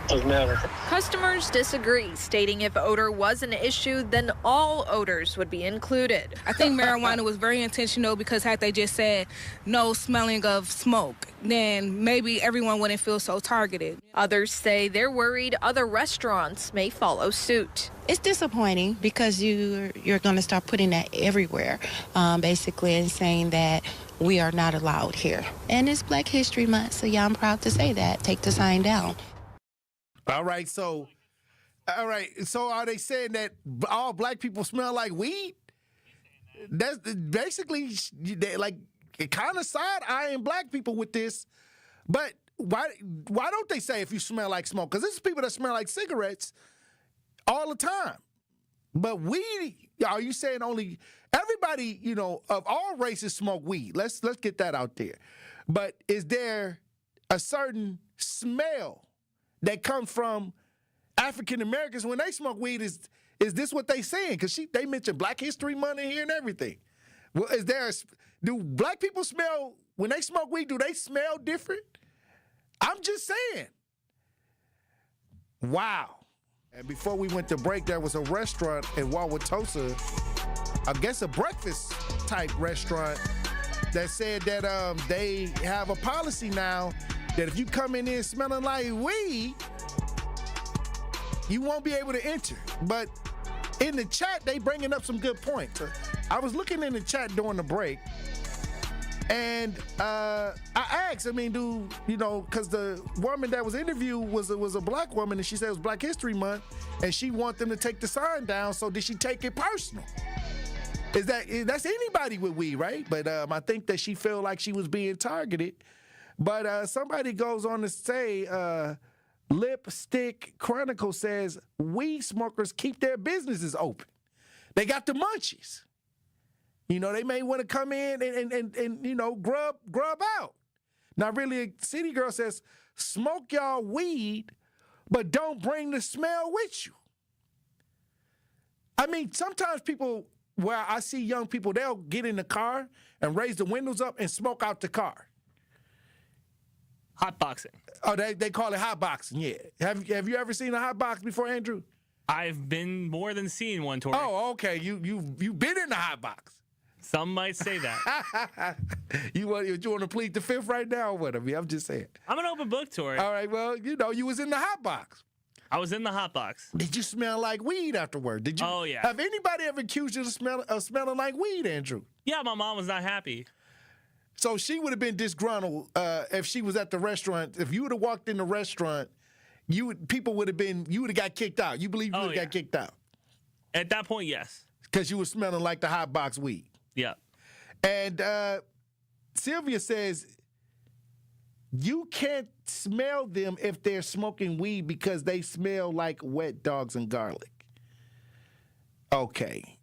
doesn't matter. Customers disagree, stating if odor was an issue, then all odors would be included. I think marijuana was very intentional because had they just said no smelling of smoke, then maybe everyone wouldn't feel so targeted. Others say they're worried other restaurants may follow suit. It's disappointing because you're going to start putting that everywhere, basically, and saying that we are not allowed here. And it's Black History Month, so yeah, I'm proud to say that. Take the sign down. All right, so are they saying that all black people smell like weed? That's basically, they like kind of side-eyeing black people with this. But why don't they say if you smell like smoke? Because this is people that smell like cigarettes all the time. But weed, are you saying only everybody, of all races smoke weed? Let's get that out there. But is there a certain smell that comes from African Americans when they smoke weed? Is this what they saying? Because they mentioned Black History Month here and everything. Well, do black people smell, when they smoke weed, do they smell different? I'm just saying. Wow. And before we went to break, there was a restaurant in Wauwatosa, I guess a breakfast type restaurant, that said that they have a policy now that if you come in there smelling like weed, you won't be able to enter. But in the chat, they bringing up some good points. I was looking in the chat during the break, and I asked, because the woman that was interviewed was a black woman, and she said it was Black History Month, and she want them to take the sign down, so did she take it personal? That's anybody with weed, right? But I think that she felt like she was being targeted. But somebody goes on to say, Lipstick Chronicle says, weed smokers keep their businesses open. They got the munchies. They may want to come in and grub out. Now, really, City Girl says, smoke y'all weed, but don't bring the smell with you. Sometimes people, where I see young people, they'll get in the car and raise the windows up and smoke out the car. Hotboxing. Oh, they call it hotboxing, yeah. Have you ever seen a hotbox before, Andrew? I've been more than seen one, Tory. Oh, okay. You've been in the hotbox. Some might say that. You want to plead the fifth right now or what? I'm just saying. I'm an open book, Tory. All right, well, you was in the hotbox. I was in the hotbox. Did you smell like weed afterward? Did you? Oh, yeah. Have anybody ever accused you of smelling like weed, Andrew? Yeah, my mom was not happy. So she would have been disgruntled if she was at the restaurant. If you would have walked in the restaurant, you would have got kicked out. You believe you would have got kicked out? At that point, yes. Because you were smelling like the hot box weed. Yeah. And Sylvia says, you can't smell them if they're smoking weed because they smell like wet dogs and garlic. Okay.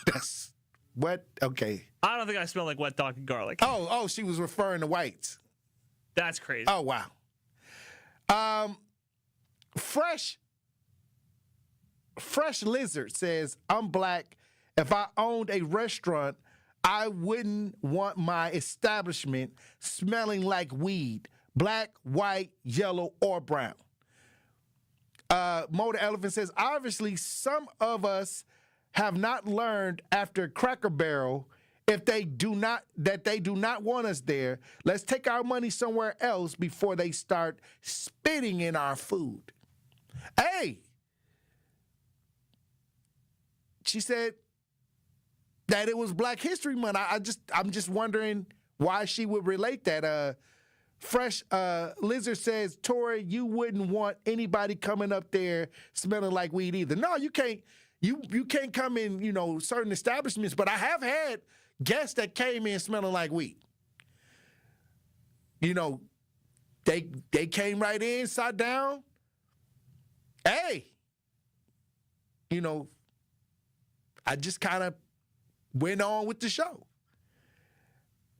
That's wet. Okay. I don't think I smell like wet dog and garlic. Oh, she was referring to whites. That's crazy. Oh, wow. Fresh Lizard says, I'm black. If I owned a restaurant, I wouldn't want my establishment smelling like weed, black, white, yellow, or brown. Motor Elephant says, obviously, some of us have not learned after Cracker Barrel if they do not want us there, let's take our money somewhere else before they start spitting in our food. Hey, she said that it was Black History Month. I'm just wondering why she would relate that. Fresh Lizard says, Tory, you wouldn't want anybody coming up there smelling like weed either. No, you can't. You can't come in, certain establishments, but I have had guests that came in smelling like weed. They came right in, sat down. Hey, I just kind of went on with the show.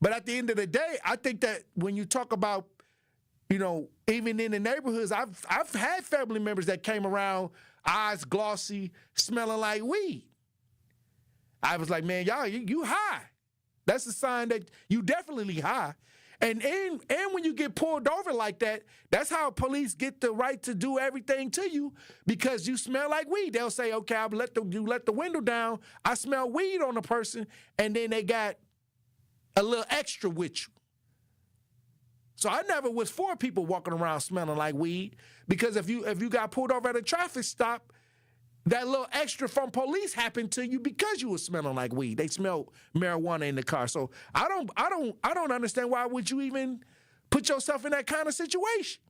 But at the end of the day, I think that when you talk about, even in the neighborhoods, I've had family members that came around, eyes glossy, smelling like weed. I was like, man, y'all, you high. That's a sign that you definitely high. And when you get pulled over like that, that's how police get the right to do everything to you, because you smell like weed. They'll say, okay, you let the window down. I smell weed on the person, and then they got a little extra with you. So I never was for people walking around smelling like weed, because if you got pulled over at a traffic stop, that little extra from police happened to you because you were smelling like weed. They smelled marijuana in the car. So I don't understand why would you even put yourself in that kind of situation.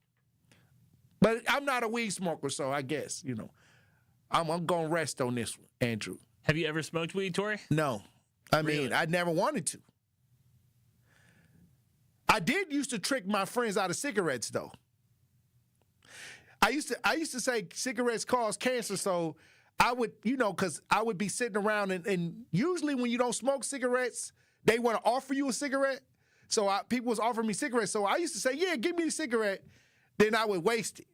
But I'm not a weed smoker, so I guess, I'm going to rest on this one, Andrew. Have you ever smoked weed, Tory? No. I mean, I never wanted to. I did used to trick my friends out of cigarettes, though. I used to say cigarettes cause cancer, so I would, because I would be sitting around, and usually when you don't smoke cigarettes, they want to offer you a cigarette. So people was offering me cigarettes. So I used to say, yeah, give me a cigarette. Then I would waste it.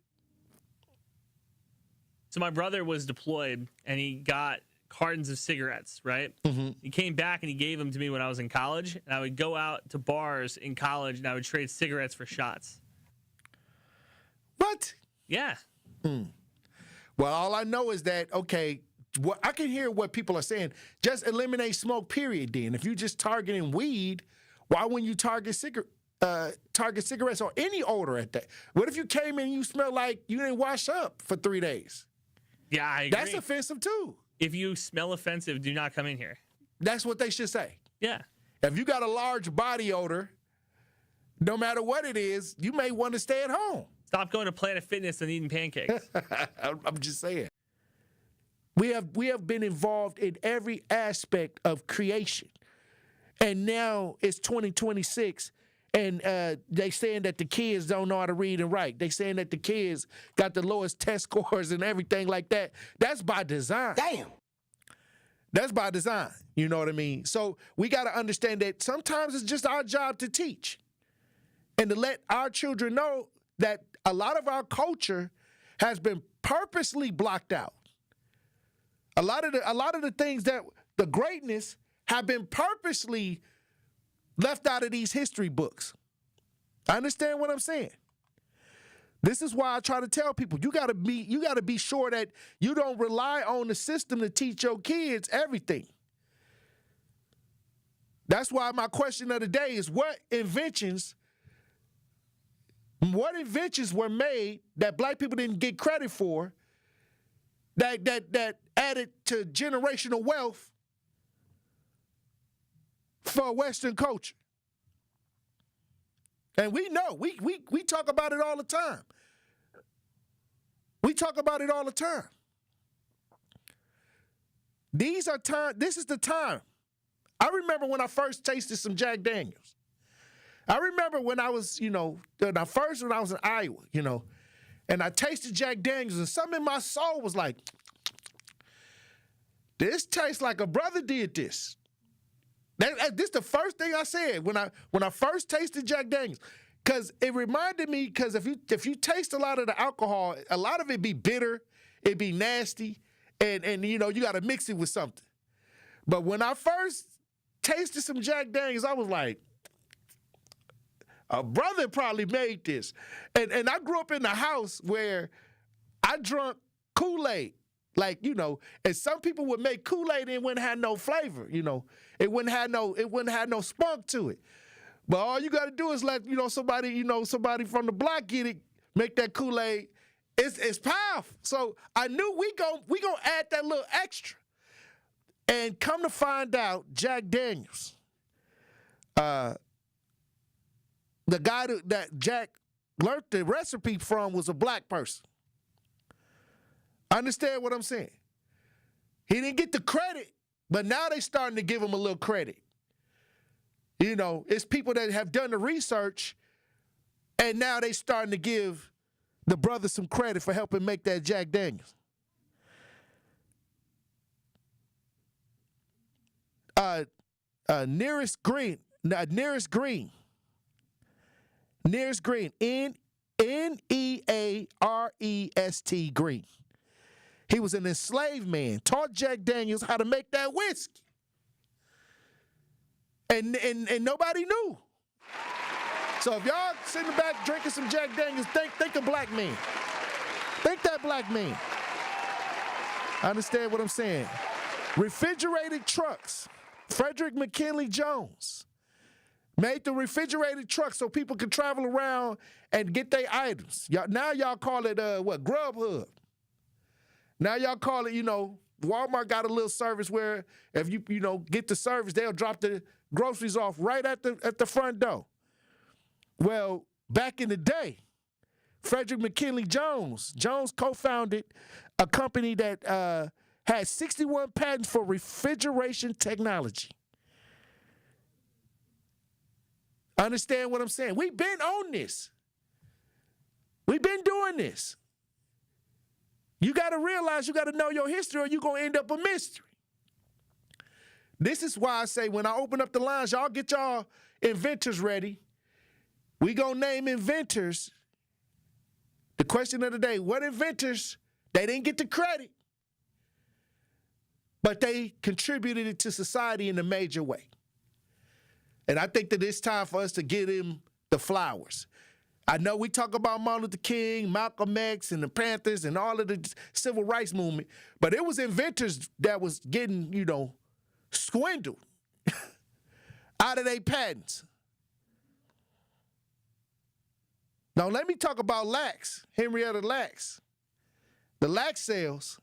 So my brother was deployed, and he got cartons of cigarettes, right? Mm-hmm. He came back and he gave them to me when I was in college. And I would go out to bars in college, and I would trade cigarettes for shots. What? Yeah. Well, all I know is that, okay, I can hear what people are saying. Just eliminate smoke, period, then. If you're just targeting weed, why wouldn't you target cigarettes or any odor at that? What if you came in and you smelled like you didn't wash up for 3 days? Yeah, I agree. That's offensive, too. If you smell offensive, do not come in here. That's what they should say. Yeah. If you got a large body odor, no matter what it is, you may want to stay at home. Stop going to Planet Fitness and eating pancakes. I'm just saying. We have been involved in every aspect of creation. And now it's 2026, and they saying that the kids don't know how to read and write. They saying that the kids got the lowest test scores and everything like that. That's by design. Damn. That's by design. You know what I mean? So we got to understand that sometimes it's just our job to teach and to let our children know that a lot of our culture has been purposely blocked out. A lot of the things that the greatness have been purposely left out of these history books. I understand what I'm saying. This is why I try to tell people you gotta be sure that you don't rely on the system to teach your kids everything. That's why my question of the day is what inventions were made that black people didn't get credit for that added to generational wealth for Western culture? And we know, we talk about it all the time. We talk about it all the time. This is the time. I remember when I first tasted some Jack Daniels. I remember when I was, when I was in Iowa, and I tasted Jack Daniels, and something in my soul was like, this tastes like a brother did this. This is the first thing I said when I first tasted Jack Daniels, because it reminded me, because if you taste a lot of the alcohol, a lot of it be bitter, it be nasty, and you got to mix it with something. But when I first tasted some Jack Daniels, I was like, a brother probably made this. And I grew up in a house where I drank Kool-Aid Like, and some people would make Kool-Aid and it wouldn't have no flavor, It wouldn't have no spunk to it. But all you got to do is let, somebody from the block get it, make that Kool-Aid. It's powerful. So I knew we gonna add that little extra. And come to find out, Jack Daniels, the guy that Jack learned the recipe from was a black person. Understand what I'm saying? He didn't get the credit, but now they starting to give him a little credit. It's people that have done the research, and now they starting to give the brother some credit for helping make that Jack Daniels. Nearest Green, Nearest Green, Nearest Green. He was an enslaved man, taught Jack Daniels how to make that whiskey. And nobody knew. So if y'all sitting back drinking some Jack Daniels, think a black man. Think that black man. Understand what I'm saying? Refrigerated trucks. Frederick McKinley Jones made the refrigerated trucks so people could travel around and get their items. Now y'all call it Grubhub. Now y'all call it, Walmart got a little service where if you get the service, they'll drop the groceries off right at the front door. Well, back in the day, Frederick McKinley Jones co-founded a company that had 61 patents for refrigeration technology. Understand what I'm saying? We've been on this. We've been doing this. You got to realize you got to know your history or you're going to end up a mystery. This is why I say when I open up the lines, y'all get y'all inventors ready. We going to name inventors. The question of the day, what inventors, they didn't get the credit, but they contributed it to society in a major way. And I think that it's time for us to give him the flowers. I know we talk about Martin Luther King, Malcolm X, and the Panthers and all of the civil rights movement, but it was inventors that was getting, swindled out of their patents. Now, let me talk about Lacks, Henrietta Lacks. The Lacks sales,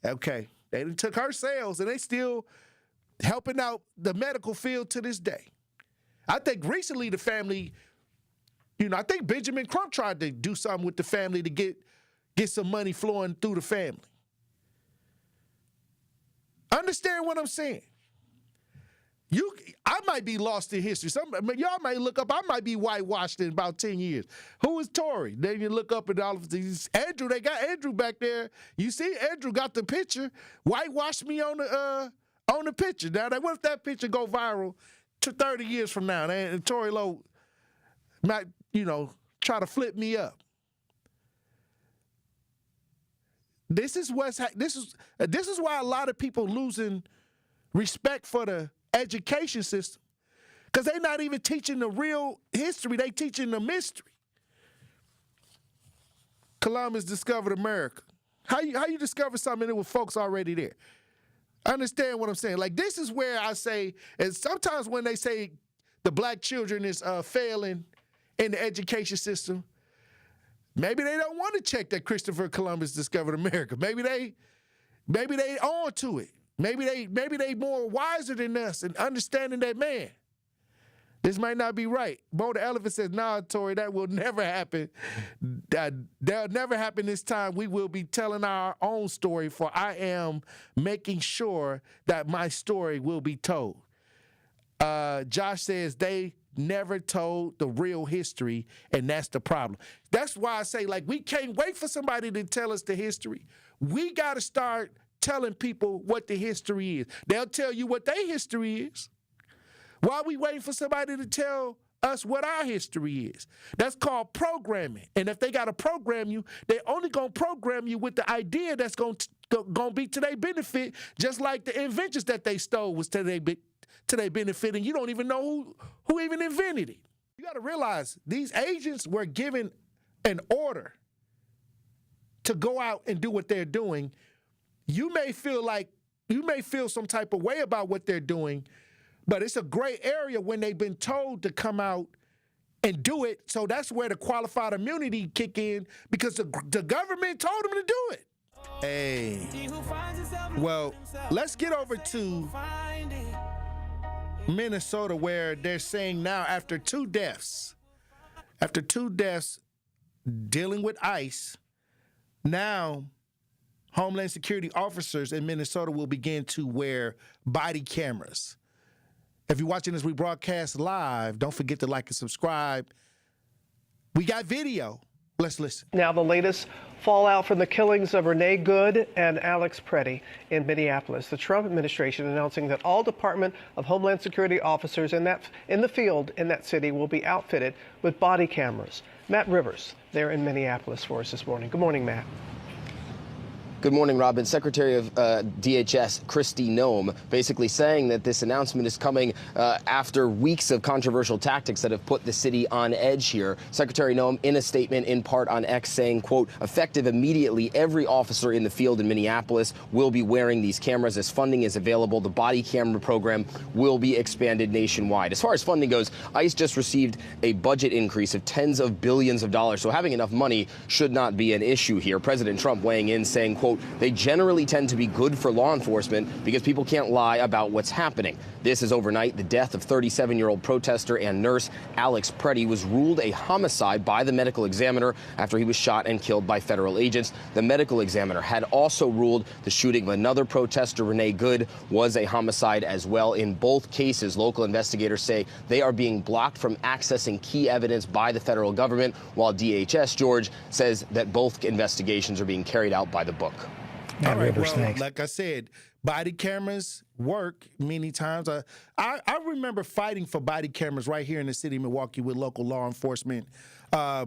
okay, they took her sales and they still helping out the medical field to this day. I think recently the family, I think Benjamin Crump tried to do something with the family to get some money flowing through the family. Understand what I'm saying? I might be lost in history. Y'all might look up, I might be whitewashed in about 10 years. Who is Tory? Then you look up at all of these. Andrew, they got Andrew back there. You see, Andrew got the picture. Whitewashed me on the picture. Now, what if that picture go viral 30 years from now? And Tory Lowe might, try to flip me up. This is why a lot of people losing respect for the education system, because they're not even teaching the real history. They teaching the mystery. Columbus discovered America. How you discover something that was folks already there? Understand what I'm saying? Like, this is where I say, and sometimes when they say the black children is failing in the education system, maybe they don't want to check that Christopher Columbus discovered America. Maybe they on to it. Maybe they more wiser than us and understanding that, man, this might not be right. Bo the Elephant says, nah, Tory, that will never happen. That'll never happen this time. We will be telling our own story, for I am making sure that my story will be told. Josh says they never told the real history, and that's the problem. That's why I say, like, we can't wait for somebody to tell us the history. We got to start telling people what the history is. They'll tell you what their history is. Why are we waiting for somebody to tell us what our history is? That's called programming. And if they got to program you, they only going to program you with the idea that's going to be to their benefit, just like the inventions that they stole was to their benefit, and you don't even know who even invented it. You got to realize these agents were given an order to go out and do what they're doing, you may feel some type of way about what they're doing, but it's a gray area when they've been told to come out and do it. So that's where the qualified immunity kick in, because the government told them to do it. Hey. Well, let's get over to Minnesota, where they're saying now after two deaths dealing with ICE, now Homeland Security officers in Minnesota will begin to wear body cameras. If you're watching this, we broadcast live. Don't forget to like and subscribe. We got video. Let's listen. Now the latest fallout from the killings of Renee Good and Alex Preddy in Minneapolis. The Trump administration announcing that all Department of Homeland Security officers in the field in that city will be outfitted with body cameras. Matt Rivers there in Minneapolis for us this morning. Good morning, Matt. Good morning, Robin. Secretary of DHS, Kristi Noem, basically saying that this announcement is coming after weeks of controversial tactics that have put the city on edge here. Secretary Noem, in a statement in part on X, saying, quote, effective immediately, every officer in the field in Minneapolis will be wearing these cameras as funding is available. The body camera program will be expanded nationwide. As far as funding goes, ICE just received a budget increase of tens of billions of dollars, so having enough money should not be an issue here. President Trump weighing in, saying, quote, they generally tend to be good for law enforcement because people can't lie about what's happening. This is overnight. The death of 37-year-old protester and nurse Alex Preddy was ruled a homicide by the medical examiner after he was shot and killed by federal agents. The medical examiner had also ruled the shooting of another protester, Renee Good, was a homicide as well. In both cases, local investigators say they are being blocked from accessing key evidence by the federal government, while DHS, George, says that both investigations are being carried out by the book. All right, well, like I said, body cameras work many times. I remember fighting for body cameras right here in the city of Milwaukee with local law enforcement. I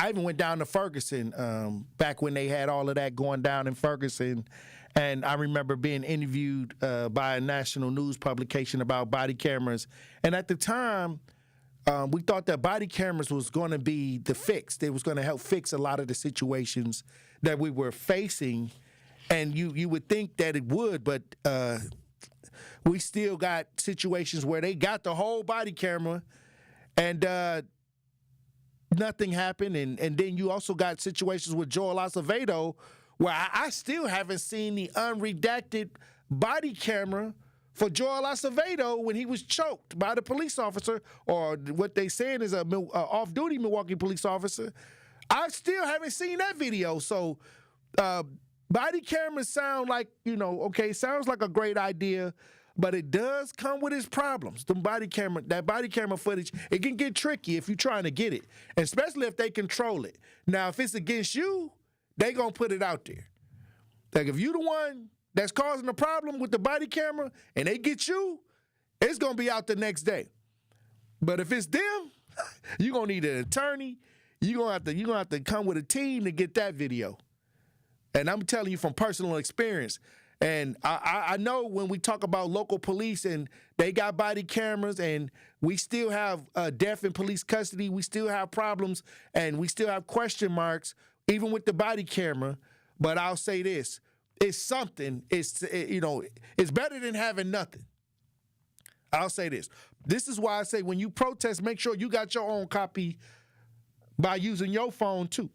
even went down to Ferguson back when they had all of that going down in Ferguson. And I remember being interviewed by a national news publication about body cameras. And at the time, we thought that body cameras was going to be the fix. It was going to help fix a lot of the situations that we were facing. And you would think that it would, but we still got situations where they got the whole body camera and nothing happened. And then you also got situations with Joel Acevedo where I still haven't seen the unredacted body camera for Joel Acevedo when he was choked by the police officer, or what they saying is a off-duty Milwaukee police officer. I still haven't seen that video. So body cameras sound like, sounds like a great idea, but it does come with its problems. That body camera footage, it can get tricky if you're trying to get it, especially if they control it. Now, if it's against you, they gonna put it out there. Like if you the one that's causing the problem with the body camera and they get you, it's gonna be out the next day. But if it's them, you're gonna need an attorney. You're gonna have to come with a team to get that video. And I'm telling you from personal experience. And I know when we talk about local police and they got body cameras and we still have death in police custody, we still have problems and we still have question marks, even with the body camera. But I'll say this, it's something, it's better than having nothing. I'll say this. This is why I say when you protest, make sure you got your own copy by using your phone too.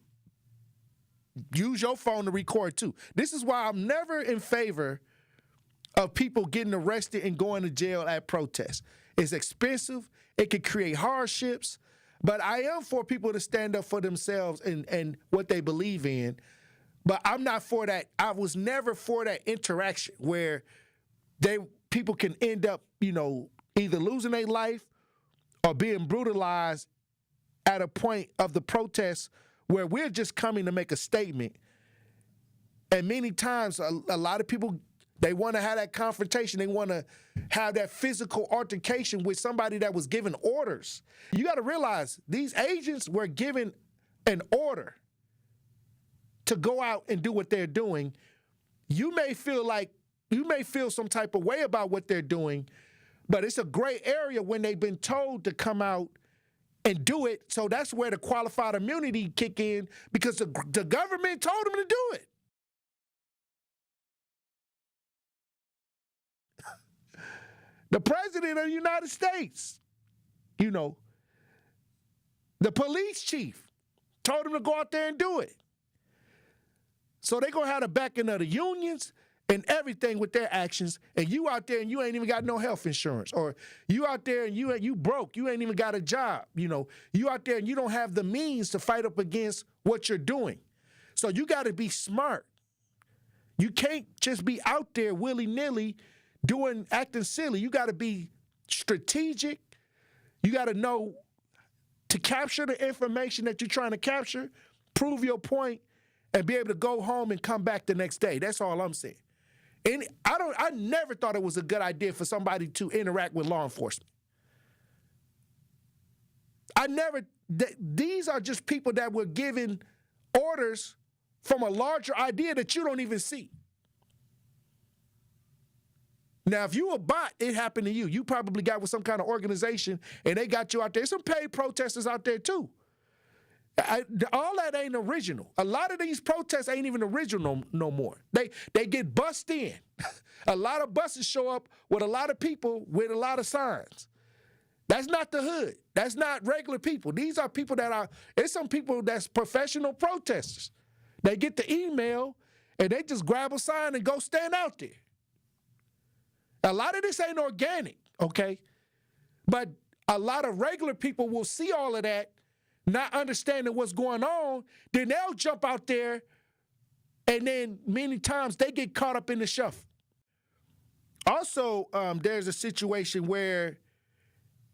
Use your phone to record too. This is why I'm never in favor of people getting arrested and going to jail at protests. It's expensive. It can create hardships. But I am for people to stand up for themselves and what they believe in. But I'm not for that. I was never for that interaction where people can end up, either losing their life or being brutalized at a point of the protest where we're just coming to make a statement. And many times, a lot of people, they want to have that confrontation. They want to have that physical altercation with somebody that was given orders. You got to realize these agents were given an order to go out and do what they're doing. You may feel some type of way about what they're doing, but it's a gray area when they've been told to come out and do it. So that's where the qualified immunity kick in, because the government told them to do it. The president of the United States, you know, the police chief told them to go out there and do it. So they're going to have the backing of the unions and everything with their actions, and you out there and you ain't even got no health insurance, or you out there and you broke, you ain't even got a job, you know. You out there and you don't have the means to fight up against what you're doing. So you got to be smart. You can't just be out there willy-nilly acting silly. You got to be strategic. You got to know to capture the information that you're trying to capture, prove your point, and be able to go home and come back the next day. That's all I'm saying. And I never thought it was a good idea for somebody to interact with law enforcement. These are just people that were given orders from a larger idea that you don't even see. Now, if you a bot, it happened to you. You probably got with some kind of organization and they got you out there. There's some paid protesters out there too. All that ain't original. A lot of these protests ain't even original no more. They get bussed in. A lot of buses show up with a lot of people with a lot of signs. That's not the hood. That's not regular people. These are people it's some people that's professional protesters. They get the email and they just grab a sign and go stand out there. A lot of this ain't organic, okay? But a lot of regular people will see all of that, not understanding what's going on, then they'll jump out there, and then many times they get caught up in the shuffle. Also, there's a situation where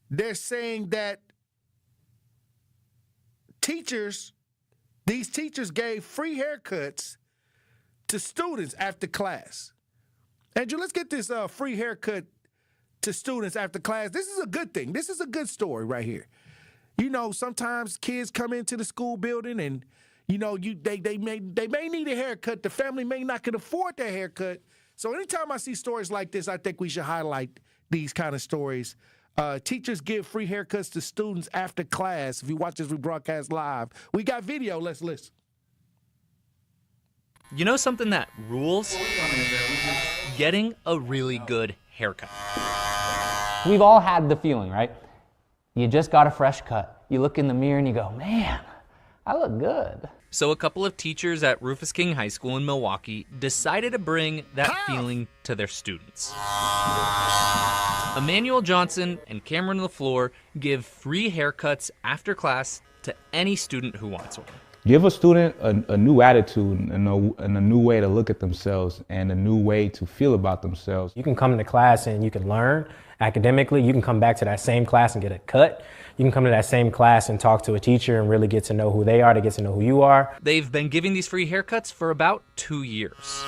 they're saying that these teachers gave free haircuts to students after class. Andrew, let's get this free haircut to students after class. This is a good thing. This is a good story right here. You know, sometimes kids come into the school building and, you know, they may need a haircut. The family may not can afford that haircut. So anytime I see stories like this, I think we should highlight these kind of stories. Teachers give free haircuts to students after class. If you watch this rebroadcast live, we got video. Let's listen. You know something that rules? Getting a really good haircut. We've all had the feeling, right? You just got a fresh cut. You look in the mirror and you go, man, I look good. So a couple of teachers at Rufus King High School in Milwaukee decided to bring that feeling to their students. Emmanuel Johnson and Cameron LaFleur give free haircuts after class to any student who wants one. Give a student a new attitude and a new way to look at themselves and a new way to feel about themselves. You can come into class and you can learn academically. You can come back to that same class and get a cut. You can come to that same class and talk to a teacher and really get to know who they are, to get to know who you are. They've been giving these free haircuts for about 2 years.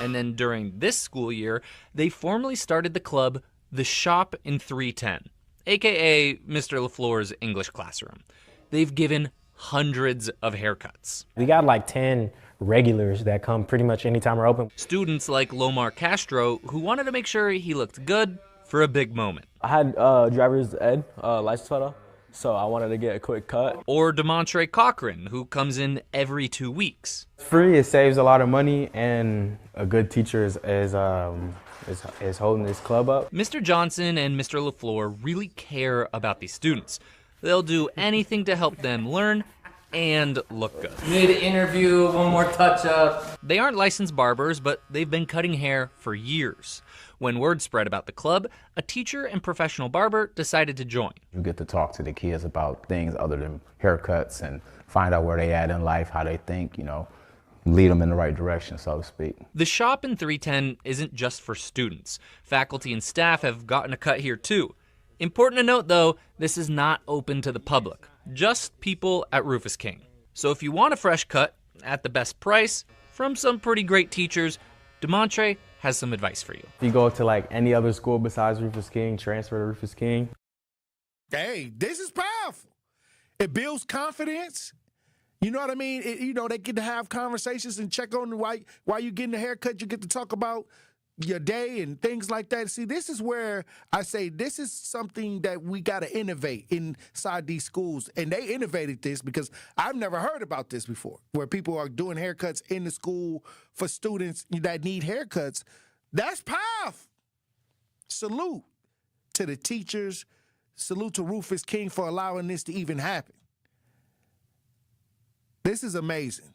And then during this school year, they formally started the club, The Shop in 310, aka Mr. LaFleur's English classroom. They've given hundreds of haircuts. We got like 10 regulars that come pretty much anytime we're open. Students like Lomar Castro, who wanted to make sure he looked good for a big moment. I had driver's ed, license photo, so I wanted to get a quick cut. Or DeMontre Cochran, who comes in every 2 weeks. It's free, it saves a lot of money, and a good teacher is holding this club up. Mr. Johnson and Mr. LaFleur really care about these students. They'll do anything to help them learn and look good. Need an interview, one more touch-up. They aren't licensed barbers, but they've been cutting hair for years. When word spread about the club, a teacher and professional barber decided to join. You get to talk to the kids about things other than haircuts and find out where they at in life, how they think, you know, lead them in the right direction, so to speak. The Shop in 310 isn't just for students. Faculty and staff have gotten a cut here too. Important to note, though, this is not open to the public, just people at Rufus King. So if you want a fresh cut at the best price from some pretty great teachers, DeMontre has some advice for you. If you go to like any other school besides Rufus King, transfer to Rufus King. Hey, this is powerful. It builds confidence. You know what I mean? They get to have conversations and check on why you're getting a haircut. You get to talk about, your day and things like that. See, this is where I say this is something that we got to innovate inside these schools. And they innovated this because I've never heard about this before, where people are doing haircuts in the school for students that need haircuts. That's powerful. Salute to the teachers. Salute to Rufus King for allowing this to even happen. This is amazing.